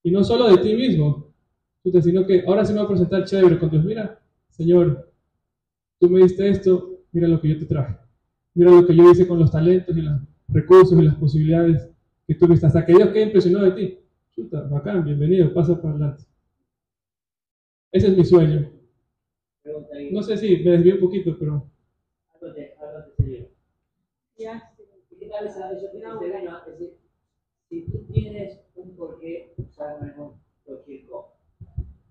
Y no solo de ti mismo, sino que ahora sí me voy a presentar chévere con Dios. Mira, Señor, tú me diste esto, mira lo que yo te traje. Mira lo que yo hice con los talentos y los recursos y las posibilidades que tuviste. Hasta que Dios quede impresionado de ti. Chuta, bacán, bienvenido, pasa para adelante. Ese es mi sueño. No sé si me desvié un poquito, pero...
Algo te sirvió.
Ya.
¿Qué tal esa eso que te vino? Es decir, si tú tienes un porqué, usar mejor cualquier cosa.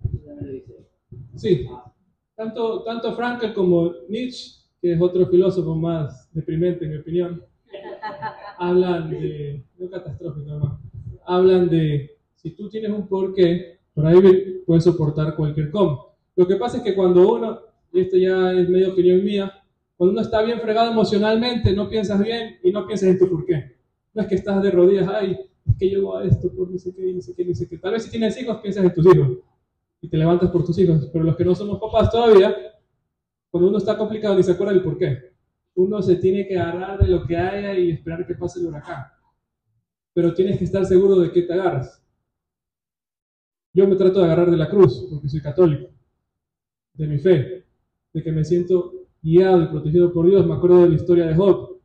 Eso también lo dice.
Sí, tanto Frankl como Nietzsche, que es otro filósofo más deprimente en mi opinión, hablan de, no catastrófico además, hablan de si tú tienes un porqué, por ahí puedes soportar cualquier cómo. Lo que pasa es que cuando uno, y esto ya es medio opinión mía, cuando uno está bien fregado emocionalmente, no piensas bien y no piensas en tu porqué. No es que estás de rodillas, ay, es que yo hago esto por no sé qué, no sé qué, no sé qué. Tal vez si tienes hijos, piensas en tus hijos y te levantas por tus hijos, pero los que no somos papás todavía, cuando uno está complicado ni se acuerda del porqué. Uno se tiene que agarrar de lo que haya y esperar que pase el huracán. Pero tienes que estar seguro de qué te agarras. Yo me trato de agarrar de la cruz, porque soy católico, de mi fe, de que me siento guiado y protegido por Dios. Me acuerdo de la historia de Job,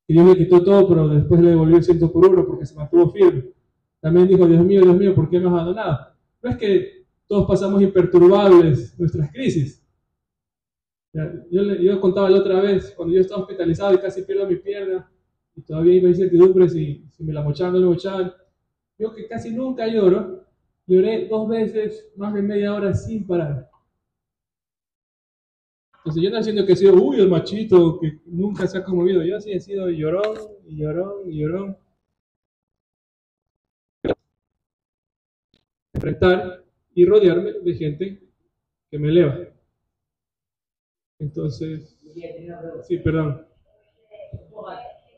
que Dios le quitó todo, pero después le devolvió el 100 por uno porque se mantuvo firme. También dijo, Dios mío, ¿por qué me has abandonado? No es que todos pasamos imperturbables nuestras crisis. Yo contaba la otra vez, cuando yo estaba hospitalizado y casi pierdo mi pierna, y todavía iba a incertidumbre si me la mochaban o no me mochaban. Yo que casi nunca lloro, lloré 2 veces, más de media hora sin parar. Entonces yo no siento que he sido, el machito que nunca se ha conmovido. Yo sí he sido llorón, y llorón, y llorón. Enfrentar y rodearme de gente que me eleva. Entonces, sí, perdón.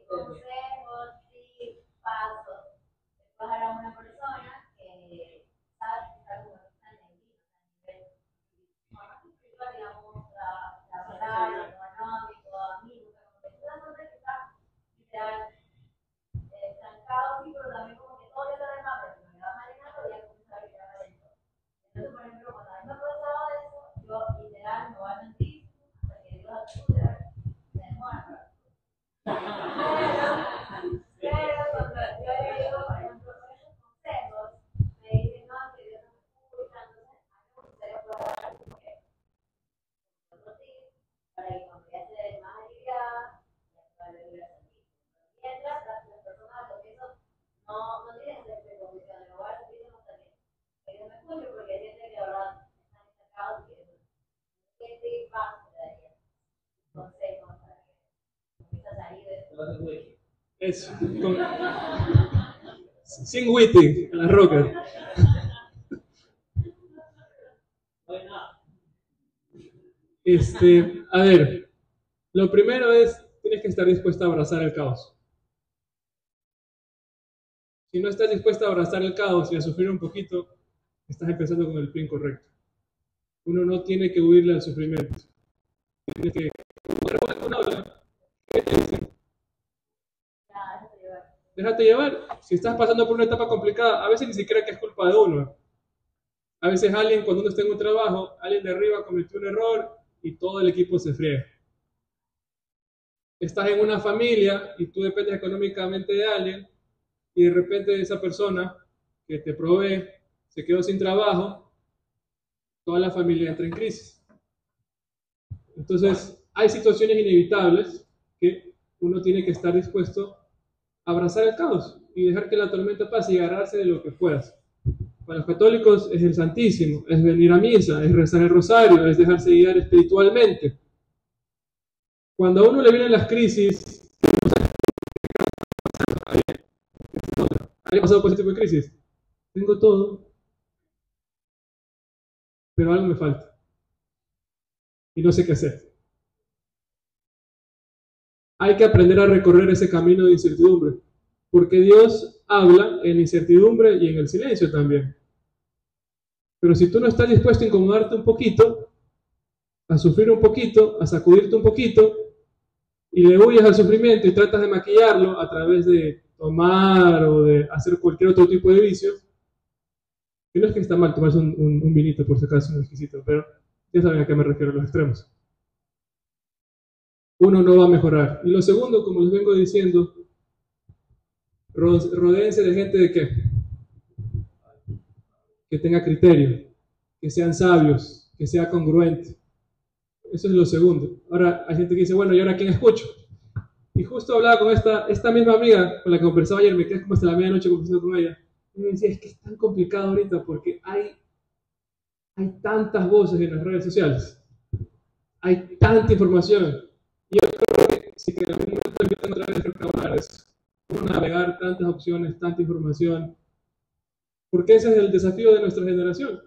Consejos, tips, pasos, para una persona que sabe que está como una neblina a nivel espiritual, digamos, laboral, económico, amigos, una persona que está literal estancado, sí, pero también como que todo lo demás, pero me va manejando y ya comienza a virar adentro. Entonces, por ejemplo, cuando a mí me ha pasado eso, yo literal me voy a mentir hasta que Dios ayude, me demora. Pero
Eso. Sin witty, en las rocas. A ver, lo primero es, tienes que estar dispuesto a abrazar el caos. Si no estás dispuesto a abrazar el caos y a sufrir un poquito, estás empezando con el pie incorrecto. Uno no tiene que huirle al sufrimiento. Tiene que... ¿Qué te dicen? Déjate llevar. Si estás pasando por una etapa complicada, a veces ni siquiera que es culpa de uno. A veces alguien, cuando uno está en un trabajo, alguien de arriba cometió un error y todo el equipo se friega. Estás en una familia y tú dependes económicamente de alguien y de repente esa persona que te provee se quedó sin trabajo, toda la familia entra en crisis. Entonces, hay situaciones inevitables que uno tiene que estar dispuesto a abrazar el caos y dejar que la tormenta pase y agarrarse de lo que puedas. Para los católicos es el Santísimo, es venir a misa, es rezar el rosario, es dejarse guiar espiritualmente. Cuando a uno le vienen las crisis, ¿alguien ha pasado por ese tipo de crisis? Tengo todo, pero algo me falta y no sé qué hacer. Hay que aprender a recorrer ese camino de incertidumbre, porque Dios habla en la incertidumbre y en el silencio también. Pero si tú no estás dispuesto a incomodarte un poquito, a sufrir un poquito, a sacudirte un poquito, y le huyes al sufrimiento y tratas de maquillarlo a través de tomar o de hacer cualquier otro tipo de vicio, que no es que está mal tomarse un vinito por si acaso, un exquisito, pero ya saben a qué me refiero, a los extremos. Uno no va a mejorar. Y lo segundo, como les vengo diciendo, rodéense de gente de qué? Que tenga criterio, que sean sabios, que sea congruente. Eso es lo segundo. Ahora hay gente que dice, bueno, ¿y ahora quién escucho? Y justo hablaba con esta misma amiga con la que conversaba ayer, me quedé como hasta la medianoche conversando con ella, y me decía, es que es tan complicado ahorita porque hay tantas voces en las redes sociales, hay tanta información, y yo creo que si que en algún momento invitan otra vez a hablar eso, cómo navegar tantas opciones, tanta información, porque ese es el desafío de nuestra generación.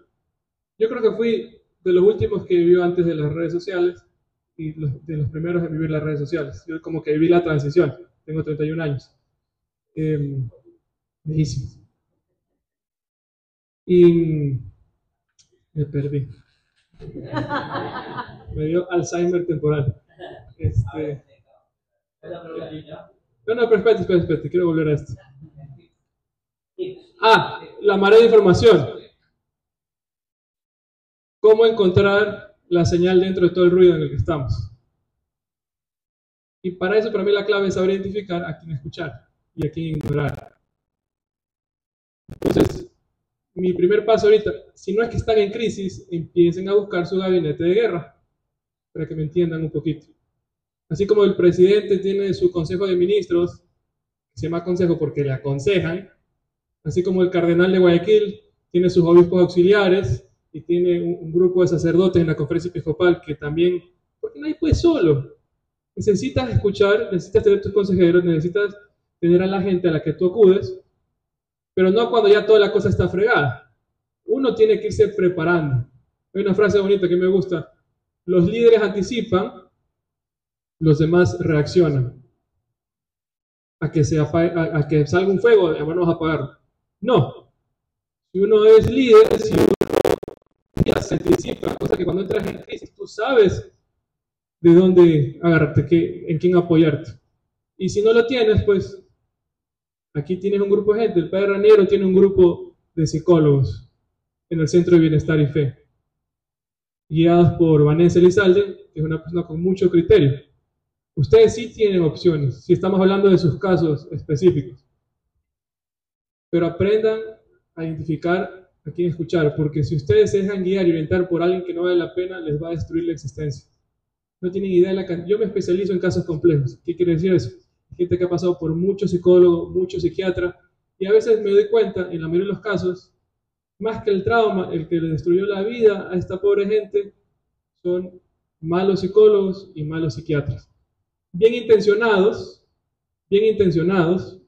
Yo creo que fui de los últimos que vivió antes de las redes sociales y de los primeros en vivir las redes sociales. Yo como que viví la transición, tengo 31 años. Lejísimos. Y me perdí. Me dio Alzheimer temporal. No, pero espérate, quiero volver a esto. La marea de información. ¿Cómo encontrar la señal dentro de todo el ruido en el que estamos? Y para eso, para mí, la clave es saber identificar a quién escuchar y a quién ignorar. Entonces, mi primer paso ahorita, si no es que están en crisis, empiecen a buscar su gabinete de guerra, para que me entiendan un poquito. Así como el presidente tiene su consejo de ministros, que se llama consejo porque le aconsejan, así como el cardenal de Guayaquil tiene sus obispos auxiliares, y tiene un grupo de sacerdotes en la conferencia episcopal que también, porque nadie puede solo. Necesitas escuchar, necesitas tener tus consejeros, necesitas tener a la gente a la que tú acudes, pero no cuando ya toda la cosa está fregada. Uno tiene que irse preparando. Hay una frase bonita que me gusta: los líderes anticipan, los demás reaccionan. A que salga un fuego, vamos a apagarlo. No. Si uno es líder, si uno se anticipa, cosa que cuando entras en crisis tú sabes de dónde agarrarte, en quién apoyarte. Y si no lo tienes, pues aquí tienes un grupo de gente. El padre Raniero tiene un grupo de psicólogos en el Centro de Bienestar y Fe, guiados por Vanessa Elizalde, que es una persona con mucho criterio. Ustedes sí tienen opciones, si estamos hablando de sus casos específicos. Pero aprendan a identificar a quién escuchar, porque si ustedes se dejan guiar y orientar por alguien que no vale la pena, les va a destruir la existencia. No tienen idea de la cantidad. Yo me especializo en casos complejos. ¿Qué quiere decir eso? Gente que ha pasado por muchos psicólogos, muchos psiquiatras, y a veces me doy cuenta, en la mayoría de los casos, más que el trauma, el que le destruyó la vida a esta pobre gente, son malos psicólogos y malos psiquiatras. Bien intencionados, bien intencionados,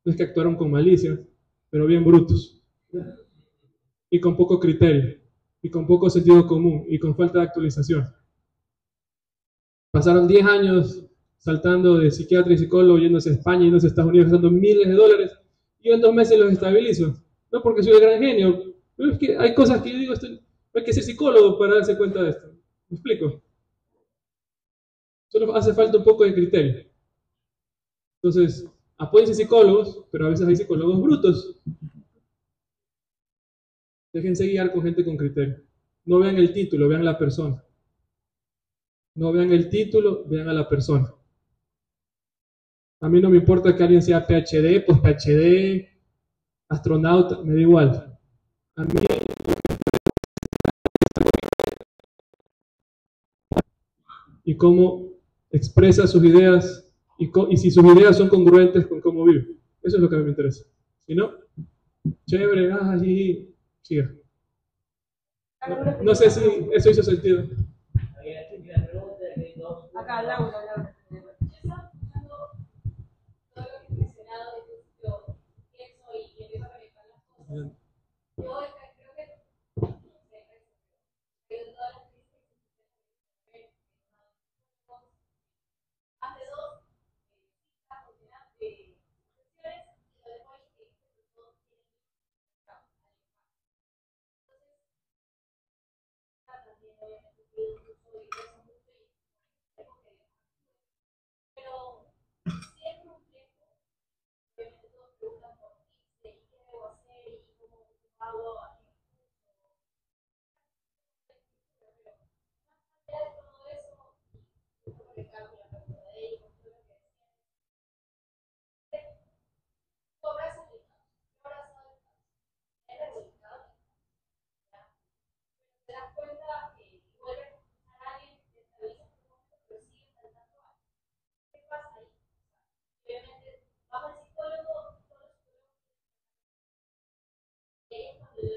no es que actuaron con malicia, pero bien brutos, y con poco criterio, y con poco sentido común, y con falta de actualización. Pasaron 10 años saltando de psiquiatra y psicólogo, yéndose a España, yéndose a Estados Unidos, gastando miles de dólares, y yo en 2 meses los estabilizo. No porque soy el gran genio, pero es que hay cosas que yo digo, no hay que ser psicólogo para darse cuenta de esto. ¿Me explico? Solo hace falta un poco de criterio. Entonces, apóyense psicólogos, pero a veces hay psicólogos brutos. Déjense guiar con gente con criterio. No vean el título, vean la persona. No vean el título, vean a la persona. A mí no me importa que alguien sea PhD, pues PhD, astronauta, me da igual. A mí y cómo expresa sus ideas y si sus ideas son congruentes con cómo vive. Eso es lo que a mí me interesa. Si no, chévere, siga. No sé si eso hizo sentido.
Acá, Laura.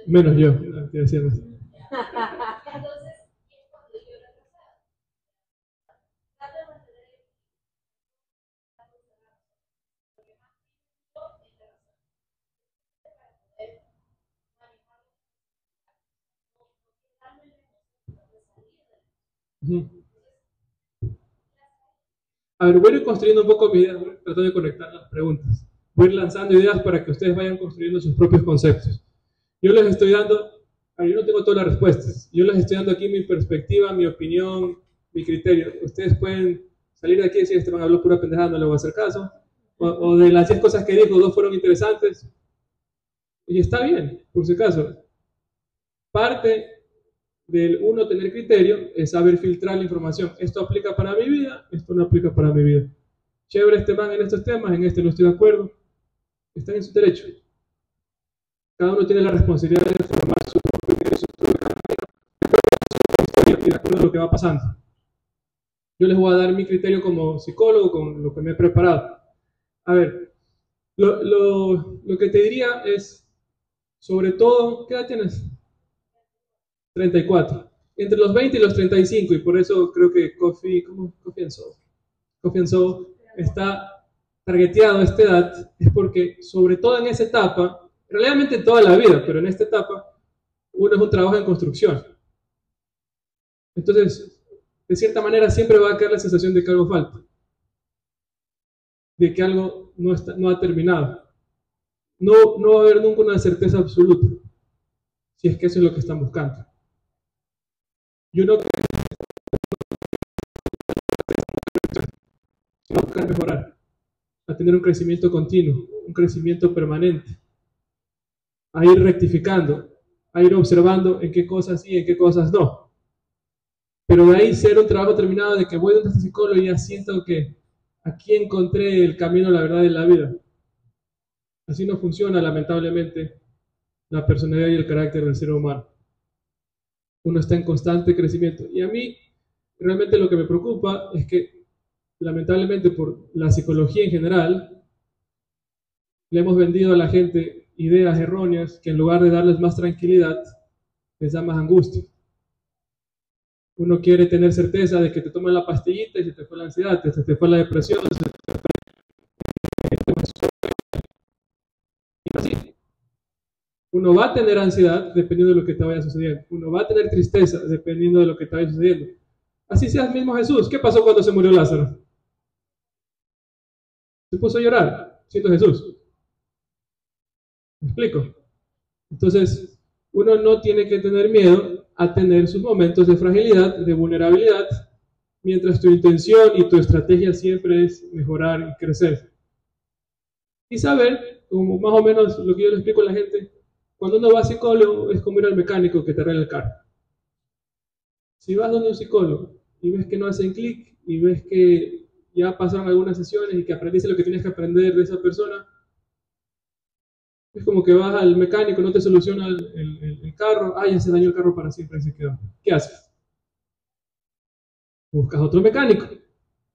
Menos yo, te decía más. A ver, voy a ir construyendo un poco mi idea, tratando de conectar las preguntas. Voy a ir lanzando ideas para que ustedes vayan construyendo sus propios conceptos. Yo les estoy dando, yo no tengo todas las respuestas, yo les estoy dando aquí mi perspectiva, mi opinión, mi criterio. Ustedes pueden salir de aquí y decir, este man habló pura pendejada, no le voy a hacer caso. O de las 10 cosas que dijo, 2 fueron interesantes. Y está bien, por si acaso. Parte del uno tener criterio es saber filtrar la información. Esto aplica para mi vida, esto no aplica para mi vida. Chévere este man en estos temas, en este no estoy de acuerdo. Están en su derecho. Cada uno tiene la responsabilidad de formar su propio criterio y de acuerdo a lo que va pasando. Yo les voy a dar mi criterio como psicólogo, con lo que me he preparado. A ver, lo que te diría es, sobre todo, ¿qué edad tienes? 34. Entre los 20 y los 35, y por eso creo que Coffee and Soul está targeteado a esta edad, es porque sobre todo en esa etapa, realmente en toda la vida, pero en esta etapa, uno es un trabajo en construcción. Entonces, de cierta manera siempre va a quedar la sensación de que algo falta, de que algo no ha terminado. No va a haber nunca una certeza absoluta, si es que eso es lo que están buscando. Yo no creo que buscar mejorar, a tener un crecimiento continuo, un crecimiento permanente, a ir rectificando, a ir observando en qué cosas sí y en qué cosas no. Pero de ahí ser un trabajo terminado de que voy donde este psicólogo y ya siento que aquí encontré el camino, la verdad de la vida. Así no funciona, lamentablemente, la personalidad y el carácter del ser humano. Uno está en constante crecimiento. Y a mí, realmente lo que me preocupa es que, lamentablemente, por la psicología en general, le hemos vendido a la gente ideas erróneas que en lugar de darles más tranquilidad, les da más angustia. Uno quiere tener certeza de que te toman la pastillita y se te fue la ansiedad, se te fue la depresión, se te fue Uno va a tener ansiedad dependiendo de lo que te vaya sucediendo. Uno va a tener tristeza dependiendo de lo que te vaya sucediendo. Así sea el mismo Jesús. ¿Qué pasó cuando se murió Lázaro? Se puso a llorar, siendo Jesús. ¿Me explico? Entonces, uno no tiene que tener miedo a tener sus momentos de fragilidad, de vulnerabilidad, mientras tu intención y tu estrategia siempre es mejorar y crecer. Y saber, como más o menos lo que yo le explico a la gente, cuando uno va a psicólogo es como ir al mecánico que te arregla el carro. Si vas donde un psicólogo y ves que no hacen clic y ves que ya pasaron algunas sesiones y que aprendiste lo que tienes que aprender de esa persona, es como que vas al mecánico, no te soluciona el carro, ya se dañó el carro para siempre y se quedó. ¿Qué haces? Buscas otro mecánico,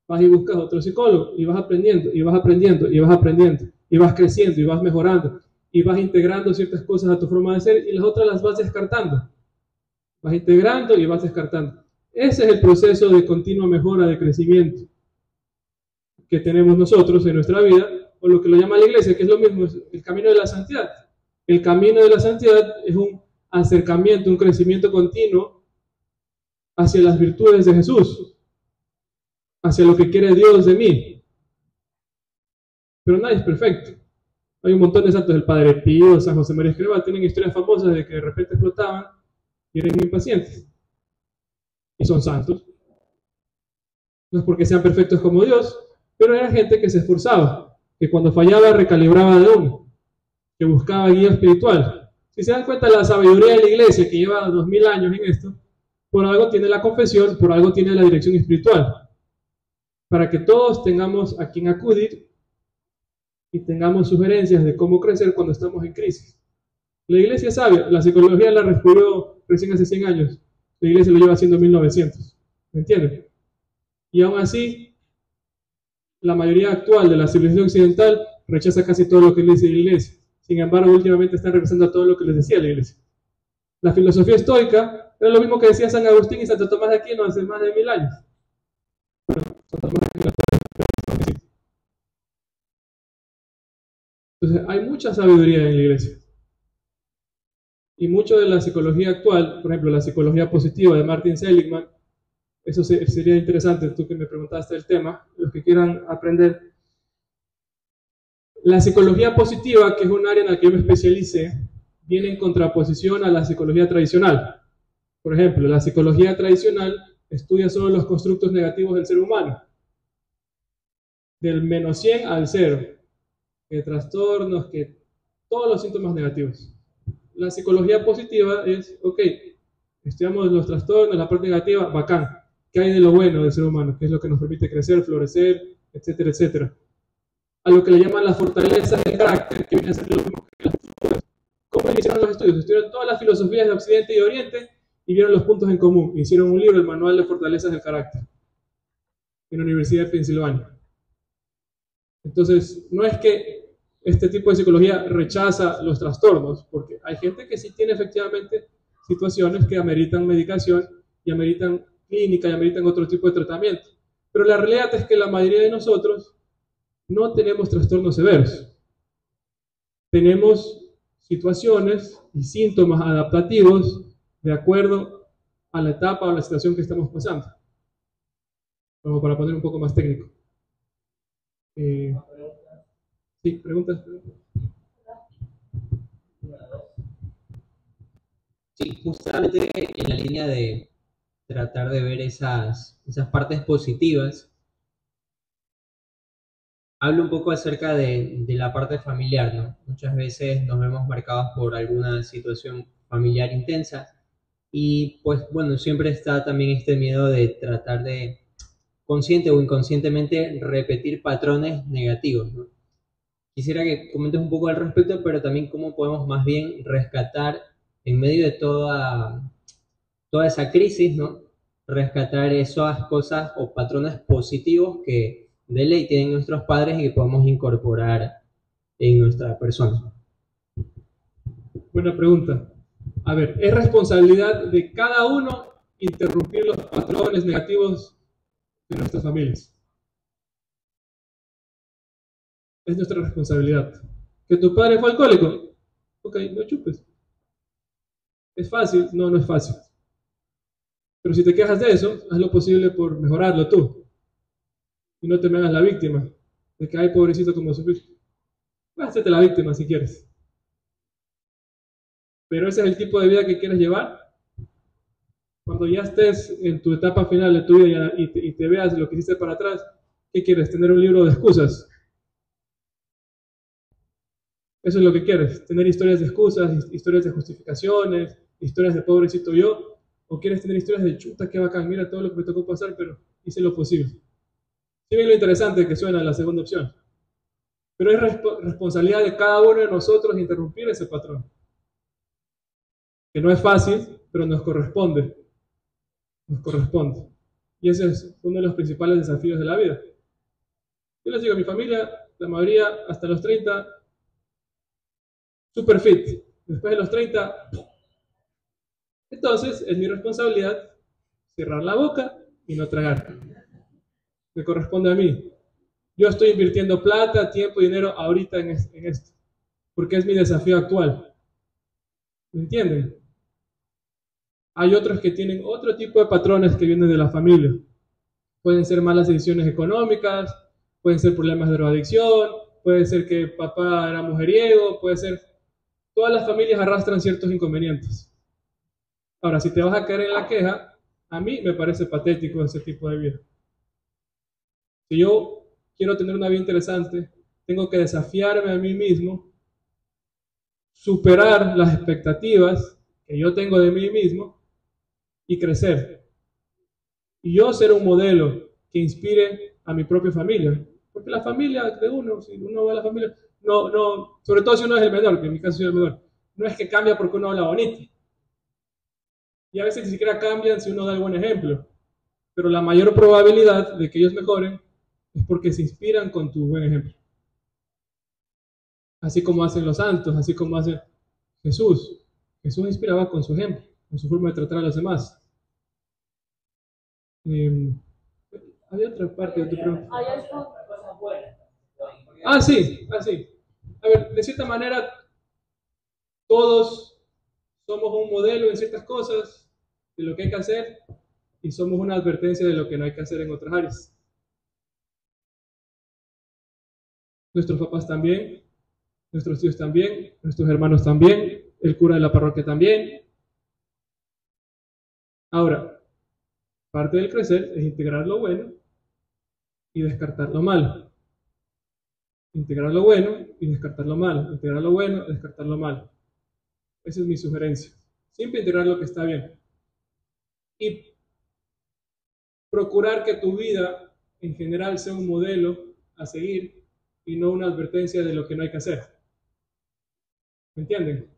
vas y buscas otro psicólogo y vas aprendiendo, y vas aprendiendo, y vas aprendiendo, y vas creciendo, y vas mejorando, y vas integrando ciertas cosas a tu forma de ser y las otras las vas descartando. Vas integrando y vas descartando. Ese es el proceso de continua mejora, de crecimiento que tenemos nosotros en nuestra vida, o lo que lo llama la iglesia, que es lo mismo, es el camino de la santidad. El camino de la santidad es un acercamiento, un crecimiento continuo hacia las virtudes de Jesús, hacia lo que quiere Dios de mí. Pero nadie es perfecto. Hay un montón de santos, el Padre Pío, San José María Escrivá, tienen historias famosas de que de repente explotaban y eran muy impacientes. Y son santos. No es porque sean perfectos como Dios, pero era gente que se esforzaba, que cuando fallaba recalibraba de uno, que buscaba guía espiritual. Si se dan cuenta, la sabiduría de la iglesia, que lleva 2000 años en esto, por algo tiene la confesión, por algo tiene la dirección espiritual, para que todos tengamos a quien acudir y tengamos sugerencias de cómo crecer cuando estamos en crisis. La iglesia es sabia, la psicología la descubrió recién hace 100 años, la iglesia lo lleva haciendo en 1900, ¿me entienden? Y aún así, la mayoría actual de la civilización occidental rechaza casi todo lo que le dice la iglesia. Sin embargo, últimamente están regresando a todo lo que les decía la iglesia. La filosofía estoica era lo mismo que decía San Agustín y Santo Tomás de Aquino hace más de 1000 años. Entonces, hay mucha sabiduría en la iglesia. Y mucho de la psicología actual, por ejemplo, la psicología positiva de Martin Seligman, eso sería interesante, tú que me preguntaste el tema, los que quieran aprender. La psicología positiva, que es un área en la que yo me especialicé, viene en contraposición a la psicología tradicional. Por ejemplo, la psicología tradicional estudia solo los constructos negativos del ser humano, del -100 al 0, que trastornos, que todos los síntomas negativos. La psicología positiva es, ok, estudiamos los trastornos, la parte negativa, bacán. ¿Qué hay de lo bueno del ser humano? ¿Qué es lo que nos permite crecer, florecer, etcétera, etcétera? A lo que le llaman las fortalezas del carácter, que viene a ser lo mismo que las virtudes. ¿Cómo hicieron los estudios? Estudiaron todas las filosofías de Occidente y Oriente y vieron los puntos en común. Hicieron un libro, el Manual de Fortalezas del Carácter, en la Universidad de Pensilvania. Entonces, no es que este tipo de psicología rechaza los trastornos, porque hay gente que sí tiene efectivamente situaciones que ameritan medicación y ameritan clínica y ameritan otro tipo de tratamiento. Pero la realidad es que la mayoría de nosotros no tenemos trastornos severos. Tenemos situaciones y síntomas adaptativos de acuerdo a la etapa o la situación que estamos pasando. Como para poner un poco más técnico. Sí, preguntas.
Sí, justamente en la línea de tratar de ver esas partes positivas, hablo un poco acerca de la parte familiar, ¿no? Muchas veces nos vemos marcados por alguna situación familiar intensa y pues bueno, siempre está también este miedo de tratar de, consciente o inconscientemente, repetir patrones negativos, ¿no? Quisiera que comentes un poco al respecto, pero también cómo podemos más bien rescatar en medio de toda esa crisis, ¿no? Rescatar esas cosas o patrones positivos que de ley tienen nuestros padres y que podemos incorporar en nuestra persona.
Buena pregunta. A ver, ¿es responsabilidad de cada uno interrumpir los patrones negativos de nuestras familias? Es nuestra responsabilidad. ¿Que tu padre fue alcohólico? Ok, no chupes. ¿Es fácil? No, no es fácil. Pero si te quejas de eso, haz lo posible por mejorarlo tú. Y no te me hagas la víctima. De que, ay, pobrecito, como sufrir. Pues hacerte la víctima si quieres. Pero ese es el tipo de vida que quieres llevar. Cuando ya estés en tu etapa final de tu vida y te veas lo que hiciste para atrás, ¿qué quieres? ¿Tener un libro de excusas? Eso es lo que quieres, tener historias de excusas, historias de justificaciones, historias de pobrecito yo, o quieres tener historias de chuta, qué bacán, mira todo lo que me tocó pasar, pero hice lo posible. Sí ven lo interesante que suena la segunda opción, pero es responsabilidad de cada uno de nosotros interrumpir ese patrón, que no es fácil, pero nos corresponde, y ese es uno de los principales desafíos de la vida. Yo les digo a mi familia, la mayoría hasta los 30, super fit. Después de los 30, entonces es mi responsabilidad cerrar la boca y no tragar. Me corresponde a mí. Yo estoy invirtiendo plata, tiempo y dinero ahorita en esto, porque es mi desafío actual. ¿Me entienden? Hay otros que tienen otro tipo de patrones que vienen de la familia. Pueden ser malas decisiones económicas, pueden ser problemas de drogadicción, puede ser que papá era mujeriego, puede ser... Todas las familias arrastran ciertos inconvenientes. Ahora, si te vas a caer en la queja, a mí me parece patético ese tipo de vida. Si yo quiero tener una vida interesante, tengo que desafiarme a mí mismo, superar las expectativas que yo tengo de mí mismo y crecer. Y yo ser un modelo que inspire a mi propia familia. Porque la familia de uno, si uno va a la familia, no, sobre todo si uno es el menor, que en mi caso soy el menor, no es que cambia porque uno habla bonito. Y a veces ni siquiera cambian si uno da el buen ejemplo. Pero la mayor probabilidad de que ellos mejoren es porque se inspiran con tu buen ejemplo. Así como hacen los santos, así como hace Jesús. Jesús inspiraba con su ejemplo, con su forma de tratar a los demás. Había otra parte de tu pregunta. Sí. A ver, de cierta manera, todos somos un modelo en ciertas cosas de lo que hay que hacer y somos una advertencia de lo que no hay que hacer en otras áreas. Nuestros papás también, nuestros tíos también, nuestros hermanos también, el cura de la parroquia también. Ahora, parte del crecer es integrar lo bueno y descartar lo malo. Integrar lo bueno y descartar lo malo. Integrar lo bueno y descartar lo malo. Esa es mi sugerencia. Siempre integrar lo que está bien. Y procurar que tu vida en general sea un modelo a seguir y no una advertencia de lo que no hay que hacer. ¿Me entienden?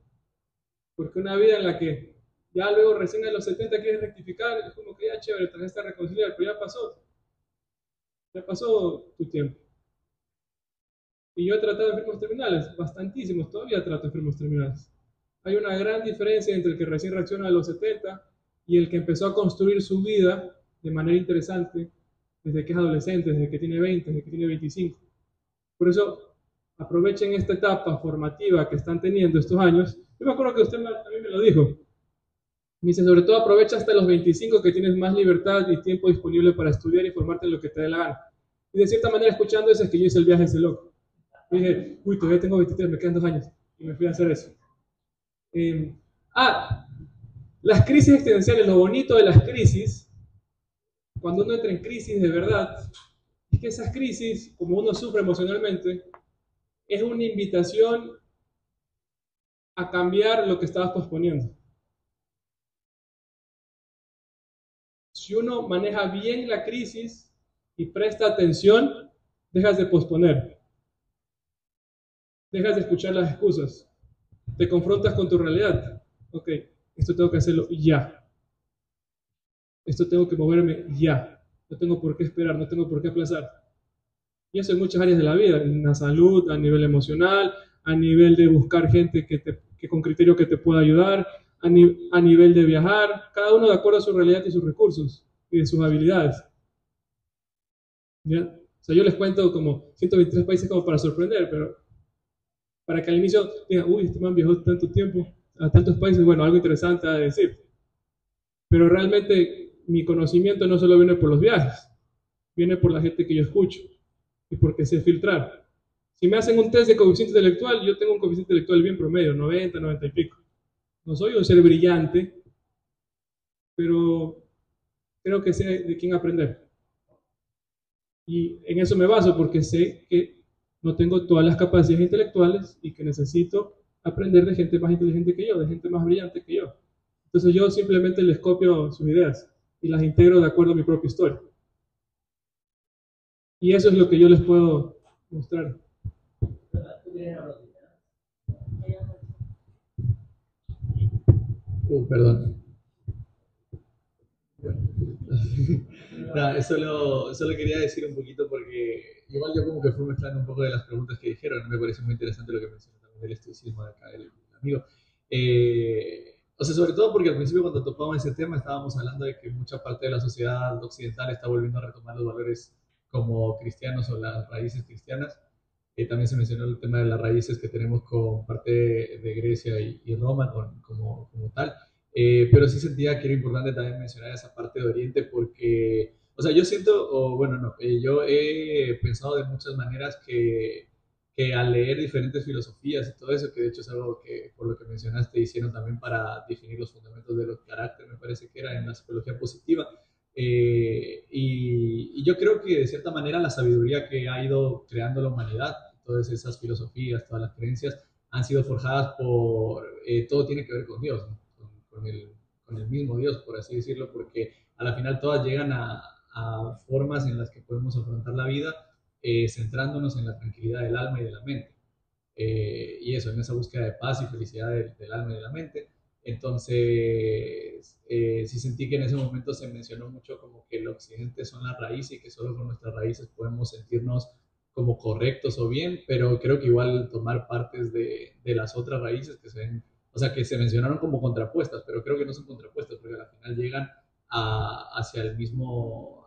Porque una vida en la que ya luego recién a los 70 quieres rectificar, es como que ya chévere, tal vez está reconciliar, pero ya pasó tu tiempo. Y yo he tratado enfermos terminales, bastantísimos, todavía trato enfermos terminales. Hay una gran diferencia entre el que recién reacciona a los 70 y el que empezó a construir su vida de manera interesante desde que es adolescente, desde que tiene 20, desde que tiene 25. Por eso, aprovechen esta etapa formativa que están teniendo estos años. Yo me acuerdo que usted a mí me lo dijo. Me dice, sobre todo aprovecha hasta los 25 que tienes más libertad y tiempo disponible para estudiar y formarte en lo que te dé la gana. Y de cierta manera, escuchando eso, es que yo hice el viaje ese loco. Y dije, uy, todavía tengo 23, me quedan 2 años. Y me fui a hacer eso. Las crisis existenciales, lo bonito de las crisis, cuando uno entra en crisis de verdad, es que esas crisis, como uno sufre emocionalmente, es una invitación a cambiar lo que estabas posponiendo. Si uno maneja bien la crisis y presta atención, dejas de posponer. Dejas de escuchar las excusas. Te confrontas con tu realidad. Ok, esto tengo que hacerlo ya. Esto tengo que moverme ya. No tengo por qué esperar, no tengo por qué aplazar. Y eso en muchas áreas de la vida, en la salud, a nivel emocional, a nivel de buscar gente que con criterio que te pueda ayudar, a nivel de viajar, cada uno de acuerdo a su realidad y sus recursos y de sus habilidades. ¿Ya? O sea, yo les cuento como 123 países como para sorprender, pero para que al inicio digan, uy, este man viajó tanto tiempo, a tantos países, bueno, algo interesante a decir. Pero realmente mi conocimiento no solo viene por los viajes, viene por la gente que yo escucho y porque sé filtrar. Si me hacen un test de coeficiente intelectual, yo tengo un coeficiente intelectual bien promedio, 90, 90 y pico. No soy un ser brillante, pero creo que sé de quién aprender. Y en eso me baso porque sé que no tengo todas las capacidades intelectuales y que necesito aprender de gente más inteligente que yo, de gente más brillante que yo. Entonces yo simplemente les copio sus ideas y las integro de acuerdo a mi propia historia. Y eso es lo que yo les puedo mostrar.
Perdón. Nada, solo quería decir un poquito porque igual yo como que fui mezclando un poco de las preguntas que dijeron. Me parece muy interesante lo que mencionó también del estoicismo de acá el amigo. O sea, sobre todo porque al principio cuando topamos ese tema estábamos hablando de que mucha parte de la sociedad occidental está volviendo a retomar los valores como cristianos o las raíces cristianas. También se mencionó el tema de las raíces que tenemos con parte de Grecia y Roma como tal. Pero sí sentía que era importante también mencionar esa parte de Oriente porque, o sea, yo siento, o bueno, no, yo he pensado de muchas maneras que al leer diferentes filosofías y todo eso, que de hecho es algo que, por lo que mencionaste, hicieron también para definir los fundamentos de los carácter, me parece que era en la psicología positiva. Y yo creo que de cierta manera la sabiduría que ha ido creando la humanidad, todas esas filosofías, todas las creencias, han sido forjadas por, todo tiene que ver con Dios, ¿no? Con el mismo Dios, por así decirlo, porque a la final todas llegan a formas en las que podemos afrontar la vida, centrándonos en la tranquilidad del alma y de la mente. Y eso, en esa búsqueda de paz y felicidad del alma y de la mente. Entonces, sí sentí que en ese momento se mencionó mucho como que el occidente son las raíces y que solo con nuestras raíces podemos sentirnos como correctos o bien, pero creo que igual tomar partes de las otras raíces que se ven, o sea, que se mencionaron como contrapuestas, pero creo que no son contrapuestas porque al final llegan hacia el mismo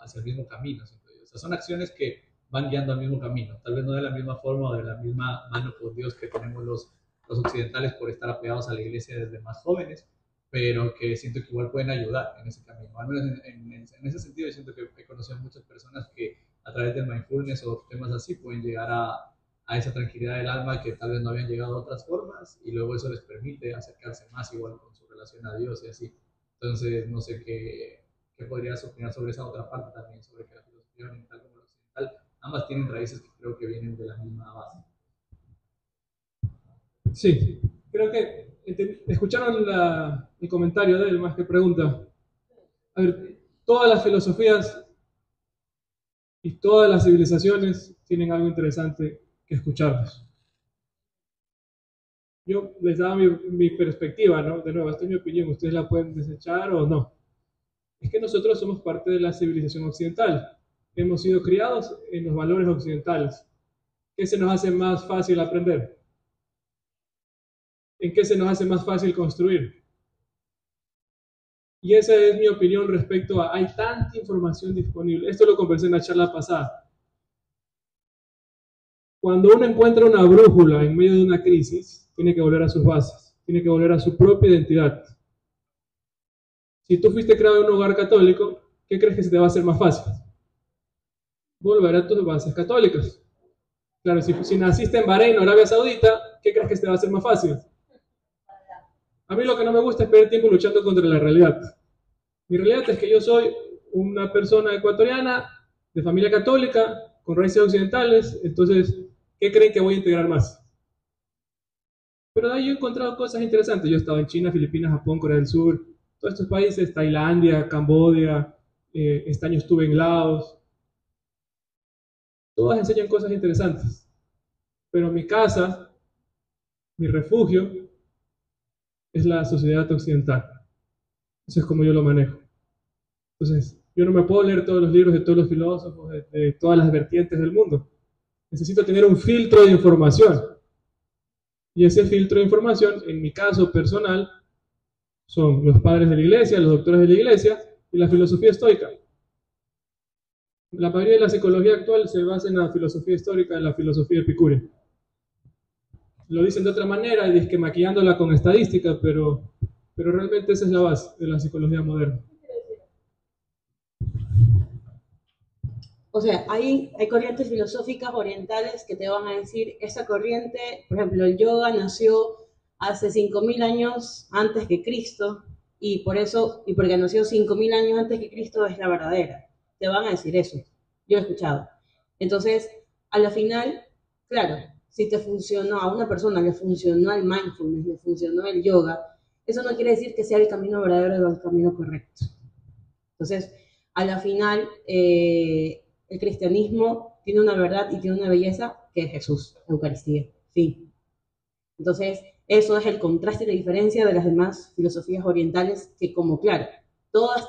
camino. O sea, son acciones que van guiando al mismo camino, tal vez no de la misma forma o de la misma mano por Dios que tenemos los occidentales por estar apegados a la iglesia desde más jóvenes, pero que siento que igual pueden ayudar en ese camino. Al menos en ese sentido, yo siento que he conocido a muchas personas que a través del mindfulness o temas así pueden llegar a esa tranquilidad del alma que tal vez no habían llegado a otras formas y luego eso les permite acercarse más igual con su relación a Dios y así. Entonces, no sé qué podrías opinar sobre esa otra parte también, sobre que la filosofía oriental como la occidental, ambas tienen raíces que creo que vienen de la misma base.
Sí, creo que escucharon el comentario de él más que pregunta. A ver, todas las filosofías y todas las civilizaciones tienen algo interesante que escucharnos. Yo les daba mi perspectiva, ¿no? De nuevo, esta es mi opinión, ustedes la pueden desechar o no. Es que nosotros somos parte de la civilización occidental. Hemos sido criados en los valores occidentales. ¿Qué se nos hace más fácil aprender? ¿En qué se nos hace más fácil construir? Y esa es mi opinión respecto a, hay tanta información disponible. Esto lo conversé en la charla pasada. Cuando uno encuentra una brújula en medio de una crisis, tiene que volver a sus bases, tiene que volver a su propia identidad. Si tú fuiste creado en un hogar católico, ¿qué crees que se te va a hacer más fácil? Volver a tus bases católicas. Claro, si naciste en Bahrein o Arabia Saudita, ¿qué crees que se te va a hacer más fácil? A mí lo que no me gusta es perder tiempo luchando contra la realidad. Mi realidad es que yo soy una persona ecuatoriana, de familia católica, con raíces occidentales, entonces, ¿qué creen que voy a integrar más? Pero de ahí yo he encontrado cosas interesantes. Yo he estado en China, Filipinas, Japón, Corea del Sur, todos estos países, Tailandia, Camboya, este año estuve en Laos. Todas enseñan cosas interesantes. Pero mi casa, mi refugio, es la sociedad occidental. Eso es como yo lo manejo. Entonces, yo no me puedo leer todos los libros de todos los filósofos, de todas las vertientes del mundo. Necesito tener un filtro de información. Y ese filtro de información, en mi caso personal, son los padres de la iglesia, los doctores de la iglesia y la filosofía estoica. La mayoría de la psicología actual se basa en la filosofía histórica, en la filosofía epicúrea. Lo dicen de otra manera, y que maquillándola con estadística, pero realmente esa es la base de la psicología moderna.
O sea, hay corrientes filosóficas orientales que te van a decir, esa corriente, por ejemplo, el yoga nació hace 5.000 años antes que Cristo, y porque nació 5.000 años antes que Cristo es la verdadera. Te van a decir eso. Yo he escuchado. Entonces, a la final, claro, si te funcionó, a una persona le funcionó el mindfulness, le funcionó el yoga, eso no quiere decir que sea el camino verdadero o el camino correcto. Entonces, a la final, el cristianismo tiene una verdad y tiene una belleza que es Jesús, Eucaristía, fin. Entonces, eso es el contraste y la diferencia de las demás filosofías orientales que, como claro, todas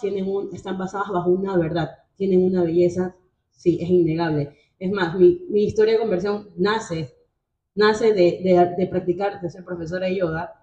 están basadas bajo una verdad, tienen una belleza, sí, es innegable. Es más, mi historia de conversión nace de practicar, de ser profesora de yoga,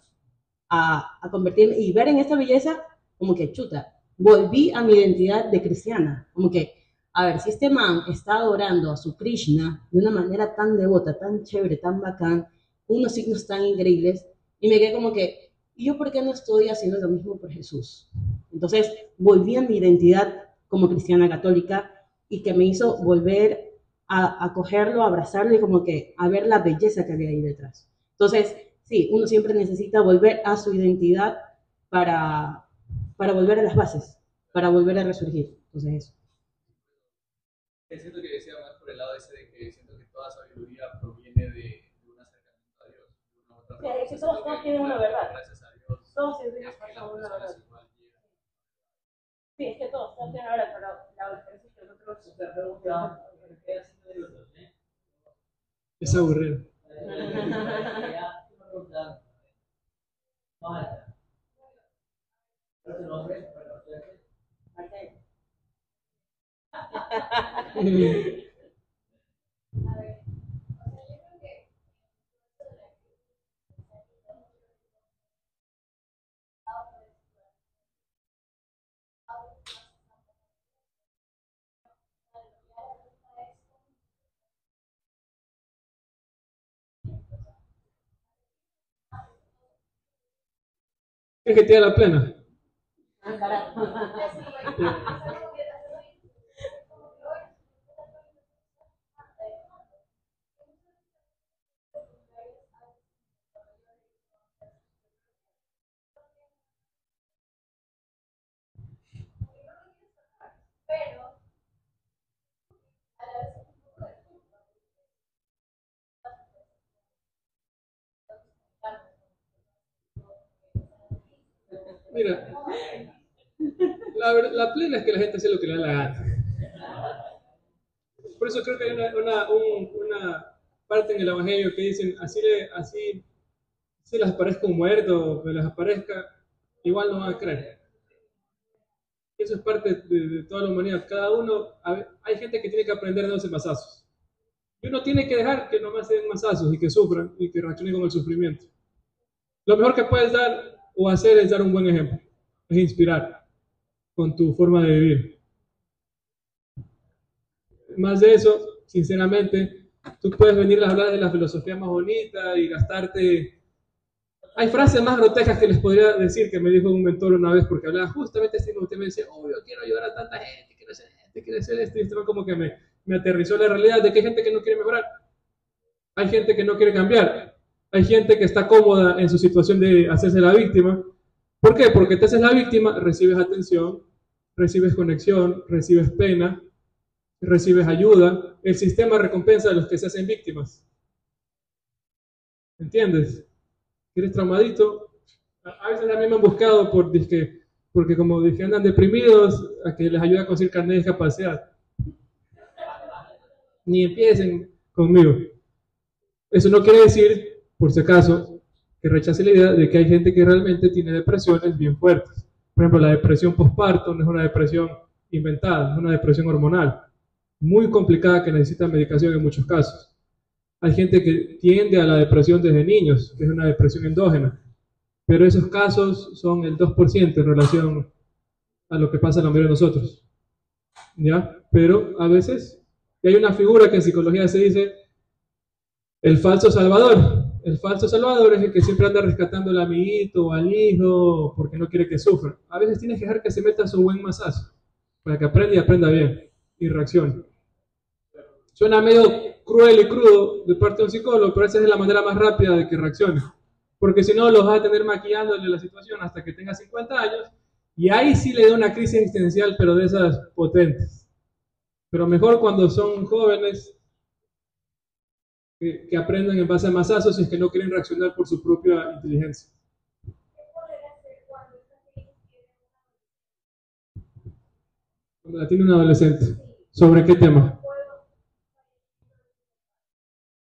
a convertirme y ver en esta belleza como que chuta, volví a mi identidad de cristiana, como que, a ver, si este man está adorando a su Krishna de una manera tan devota, tan chévere, tan bacán, unos signos tan increíbles, y me quedé como que, ¿y yo por qué no estoy haciendo lo mismo por Jesús? Entonces, volví a mi identidad como cristiana católica y que me hizo volver a cogerlo, a abrazarlo y como que a ver la belleza que había ahí detrás. Entonces, sí, uno siempre necesita volver a su identidad para volver a las bases, para volver a resurgir. Entonces, eso.
Siento que decía más por el lado ese de que siento que toda sabiduría proviene de un acercamiento a Dios.
Sí, es que todos tienen una verdad.
Gracias a Dios.
Todos tienen una verdad. Sí, es que todos tienen una verdad, pero la diferencia es que nosotros...
Te pregunta, ¿qué haciendo de los dos?
Es aburrido.
Ya, una pregunta. Más alta. ¿Cuál es tu nombre?
Marcelo.
A ver, o sea, yo creo que
¿Crees que te da la plena?
Ah, carajo.
pero a la vez es un poco de culpa.
Mira, la plena es que la gente hace lo que le da la gana. Por eso creo que hay una parte en el Evangelio que dicen, así les aparezca un muerto, me les aparezca, igual no van a creer. Eso es parte de toda la humanidad. Cada uno, hay gente que tiene que aprender de 12 masazos. Y uno tiene que dejar que nomás se den masazos y que sufran y que reaccionen con el sufrimiento. Lo mejor que puedes dar o hacer es dar un buen ejemplo, es inspirar con tu forma de vivir. Más de eso, sinceramente, tú puedes venir a hablar de la filosofía más bonita y gastarte... Hay frases más grotescas que les podría decir que me dijo un mentor una vez porque hablaba justamente así, usted me decía, oh, yo quiero ayudar a tanta gente, quiero hacer esto, y esto como que me aterrizó la realidad de que hay gente que no quiere mejorar, hay gente que no quiere cambiar, hay gente que está cómoda en su situación de hacerse la víctima. ¿Por qué? Porque te haces la víctima, recibes atención, recibes conexión, recibes pena, recibes ayuda, el sistema recompensa a los que se hacen víctimas. ¿Entiendes? ¿Eres traumadito? A veces a mí me han buscado porque como dije, andan deprimidos, a que les ayude a conseguir carnet de discapacidad. Ni empiecen conmigo. Eso no quiere decir, por si acaso, que rechace la idea de que hay gente que realmente tiene depresiones bien fuertes. Por ejemplo, la depresión postparto no es una depresión inventada, es una depresión hormonal, muy complicada que necesita medicación en muchos casos. Hay gente que tiende a la depresión desde niños, que es una depresión endógena, pero esos casos son el 2% en relación a lo que pasa en la mayoría de nosotros. ¿Ya? Pero a veces hay una figura que en psicología se dice el falso salvador. El falso salvador es el que siempre anda rescatando al amiguito o al hijo porque no quiere que sufra. A veces tienes que dejar que se meta su buen mazazo para que aprenda y aprenda bien y reaccione. Suena medio cruel y crudo de parte de un psicólogo, pero esa es la manera más rápida de que reaccione. Porque si no, los vas a tener maquillándole la situación hasta que tenga 50 años y ahí sí le da una crisis existencial, pero de esas potentes. Pero mejor cuando son jóvenes que aprendan en base a mazazos y es que no quieren reaccionar por su propia inteligencia. Cuando la tiene un adolescente. ¿Sobre qué tema?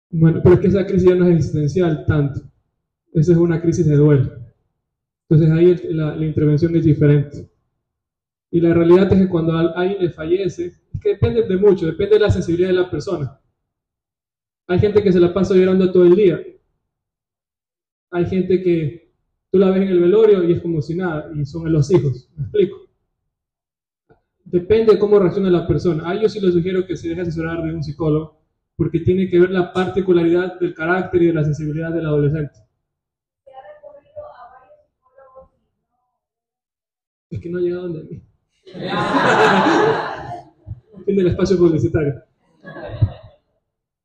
Bueno, pero es que esa crisis ya no es existencial tanto. Esa es una crisis de duelo. Entonces ahí la intervención es diferente. Y la realidad es que cuando alguien le fallece, es que depende de mucho, depende de la sensibilidad de la persona. Hay gente que se la pasa llorando todo el día. Hay gente que tú la ves en el velorio y es como si nada, y son los hijos. ¿Me explico? Depende de cómo reacciona la persona. A ellos sí les sugiero que se deje asesorar de un psicólogo, porque tiene que ver la particularidad del carácter y de la sensibilidad del adolescente. Es que no ha llegado donde mí. Fin del espacio publicitario.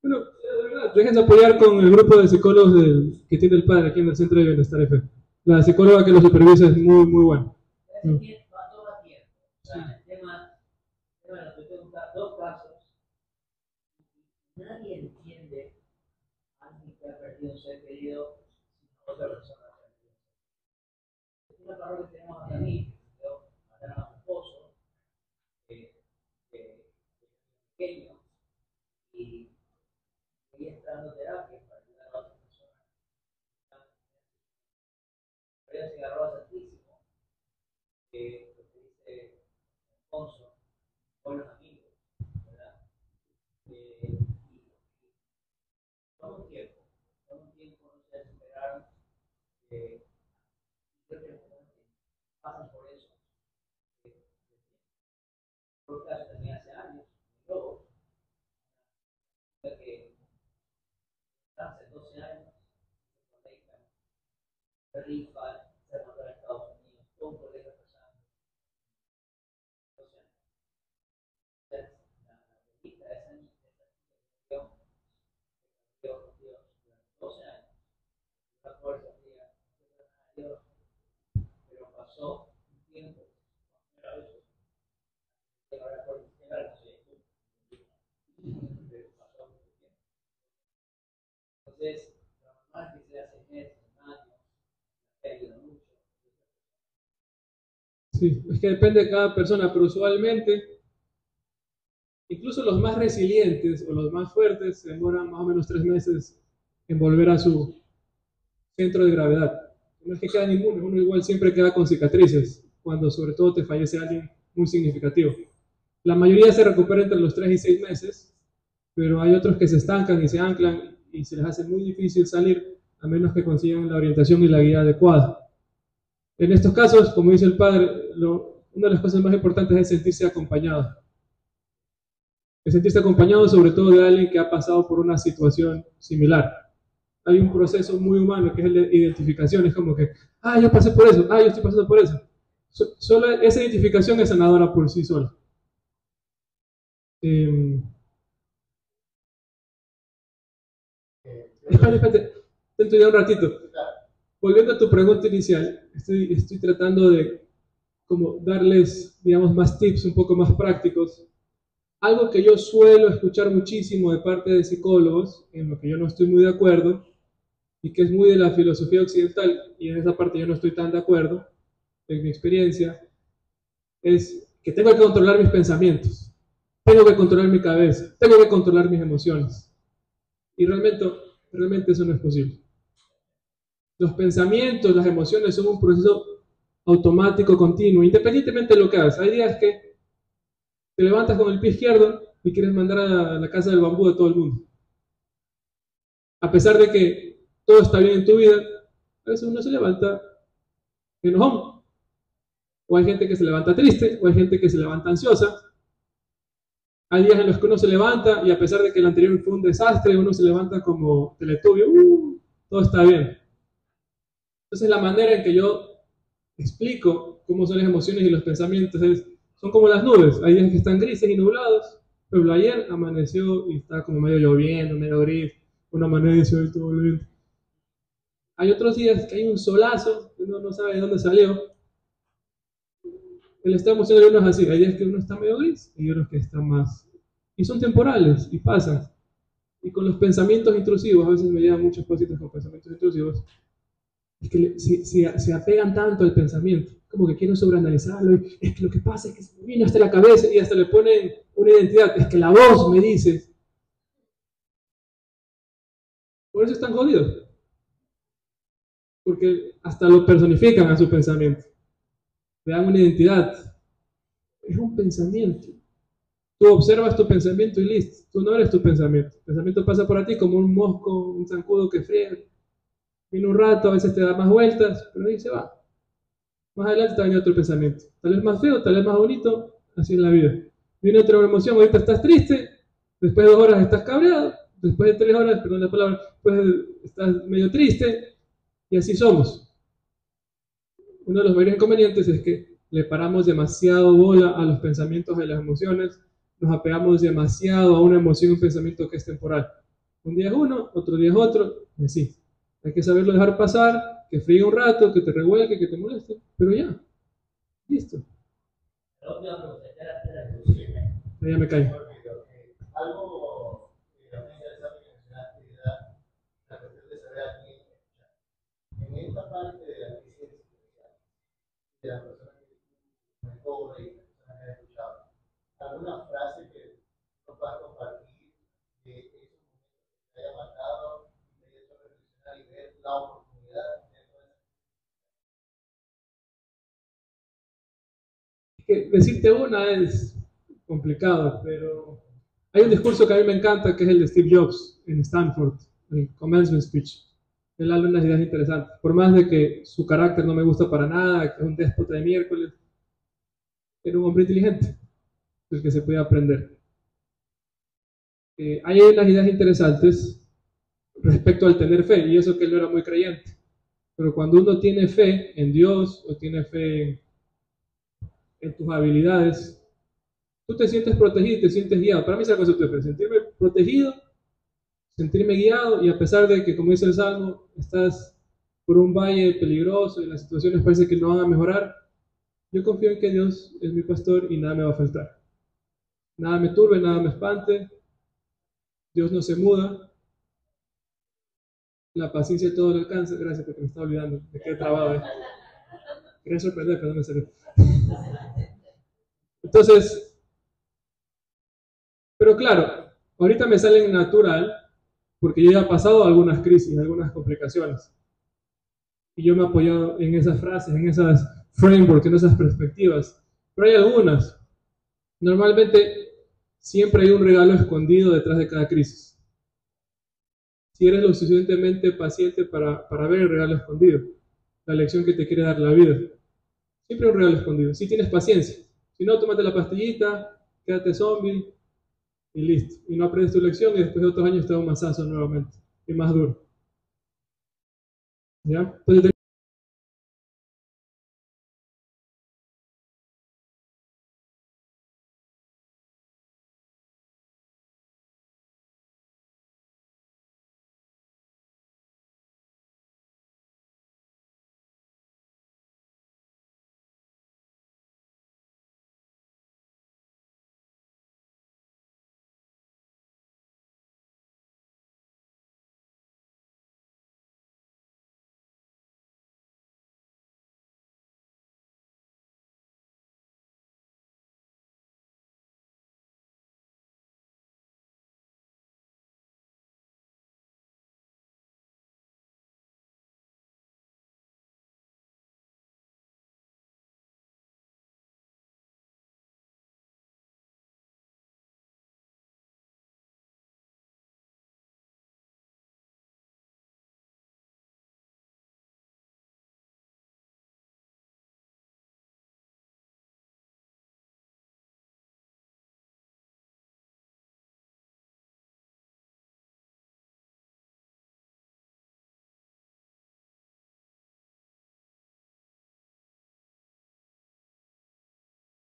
Bueno, de verdad, déjense apoyar con el grupo de psicólogos que tiene el padre aquí en el Centro de Bienestar F. La psicóloga que lo supervisa es muy, muy buena.
Dos casos. Nadie entiende a alguien que ha perdido un ser querido sin otra persona. Es una palabra que tenemos hasta mí, yo mataron a mi esposo, pequeño, y seguía entrando terapia para ayudar a otras personas. Pero ella se agarró a Santísimo, que lo que dice Alfonso, buenos amigos, ¿verdad? Y todo un tiempo no se superaron. Creo que pasan por eso. Por caso también hace años, luego, que hace 12 años, se rifa, se mandó a Estados Unidos, todo un colegio pasando. 12 años. La revista de esa niña, Dios, 12 años, la fuerza día, Dios, pero pasó un tiempo, primera vez, que ahora por llegar a pero pasó mucho tiempo. Entonces, lo normal que se hace meses, años, que ayuda mucho.
Sí, es que depende de cada persona, pero usualmente, incluso los más resilientes o los más fuertes se demoran más o menos 3 meses en volver a su centro de gravedad. No es que queda ninguno, uno igual siempre queda con cicatrices, cuando sobre todo te fallece alguien muy significativo. La mayoría se recupera entre los 3 y 6 meses, pero hay otros que se estancan y se anclan y se les hace muy difícil salir a menos que consigan la orientación y la guía adecuada. En estos casos, como dice el padre, una de las cosas más importantes es sentirse acompañado. Es sentirse acompañado sobre todo de alguien que ha pasado por una situación similar. Hay un proceso muy humano que es el de identificación, es como que, yo pasé por eso, yo estoy pasando por eso. Solo esa identificación es sanadora por sí sola. Espérate, intento ya un ratito. Volviendo a tu pregunta inicial, estoy tratando de como darles, digamos, más tips un poco más prácticos. Algo que yo suelo escuchar muchísimo de parte de psicólogos, en lo que yo no estoy muy de acuerdo, y que es muy de la filosofía occidental, y en esa parte yo no estoy tan de acuerdo, en mi experiencia, es que tengo que controlar mis pensamientos, tengo que controlar mi cabeza, tengo que controlar mis emociones. Y realmente eso no es posible. Los pensamientos, las emociones son un proceso automático, continuo, independientemente de lo que hagas. Hay días que te levantas con el pie izquierdo y quieres mandar a la casa del bambú de todo el mundo. A pesar de que todo está bien en tu vida, a veces uno se levanta enojón. O hay gente que se levanta triste, o hay gente que se levanta ansiosa. Hay días en los que uno se levanta y a pesar de que el anterior fue un desastre, uno se levanta como Teletubio. todo está bien. Entonces la manera en que yo explico cómo son las emociones y los pensamientos son como las nubes. Hay días que están grises y nublados. Por ejemplo, ayer amaneció y está como medio lloviendo, medio gris, una amaneció y todo lindo. Hay otros días que hay un solazo, que uno no sabe de dónde salió. El estado emocional de uno es así. Hay días que uno está medio gris y otros que están más. Y son temporales y pasan. Y con los pensamientos intrusivos, a veces me llevan muchos cositas con pensamientos intrusivos, es que se apegan tanto al pensamiento, como que quieren sobreanalizarlo, y es que lo que pasa es que se me vino hasta la cabeza y hasta le ponen una identidad, es que la voz me dice. Por eso están jodidos, porque hasta lo personifican a su pensamiento, le dan una identidad. Es un pensamiento. Tú observas tu pensamiento y listo, tú no eres tu pensamiento. El pensamiento pasa por ti como un mosco, un zancudo que friega. Viene un rato, a veces te da más vueltas, pero ahí se va. Más adelante te va a venir otro pensamiento. Tal vez más feo, tal vez más bonito, así es la vida. Viene otra emoción, ahorita estás triste, después de 2 horas estás cabreado, después de 3 horas, perdón la palabra, después estás medio triste, y así somos. Uno de los mayores inconvenientes es que le paramos demasiado bola a los pensamientos y las emociones, nos apegamos demasiado a una emoción y un pensamiento que es temporal. Un día es uno, otro día es otro, y así. Hay que saberlo dejar pasar, que fríe un rato, que te revuelque, que te moleste, pero ya, listo. Ya me cae.
Algo interesante que mencionaste era la cuestión de saber a quién escuchar. En esta parte de la crisis existencial, de las personas que me cobran y las personas que han escuchado, alguna frase que nos va a compartir de esos momentos que te haya marcado y te haya hecho reflexionar y ver la oportunidad de todo eso.
Que decirte una es complicado, pero hay un discurso que a mí me encanta, que es el de Steve Jobs en Stanford, el commencement speech. Él habla unas ideas interesantes. Por más de que su carácter no me gusta para nada, que es un déspota de miércoles, era un hombre inteligente, del que se puede aprender. Hay unas ideas interesantes respecto al tener fe, y eso que él no era muy creyente. Pero cuando uno tiene fe en Dios o tiene fe en tus habilidades, tú te sientes protegido y te sientes guiado. Para mí es el concepto de fe, sentirme protegido, sentirme guiado, y a pesar de que, como dice el Salmo, estás por un valle peligroso y las situaciones parece que no van a mejorar, yo confío en que Dios es mi pastor y nada me va a faltar. Nada me turbe, nada me espante, Dios no se muda, la paciencia todo lo alcanza. Gracias, porque me estaba olvidando, me quedé trabado. Quería sorprender, pero no me salió. Entonces, pero claro, ahorita me salen natural, porque yo ya he pasado algunas crisis, algunas complicaciones. Y yo me he apoyado en esas frases, en esas frameworks, en esas perspectivas. Pero hay algunas. Normalmente, siempre hay un regalo escondido detrás de cada crisis. Si eres lo suficientemente paciente para ver el regalo escondido, la lección que te quiere dar la vida. Siempre hay un regalo escondido. Si tienes paciencia. Si no, tómate la pastillita, quédate zombie y listo. Y no aprendes tu lección y después de otros años te da un mazazo nuevamente. Y más duro. ¿Ya? Entonces,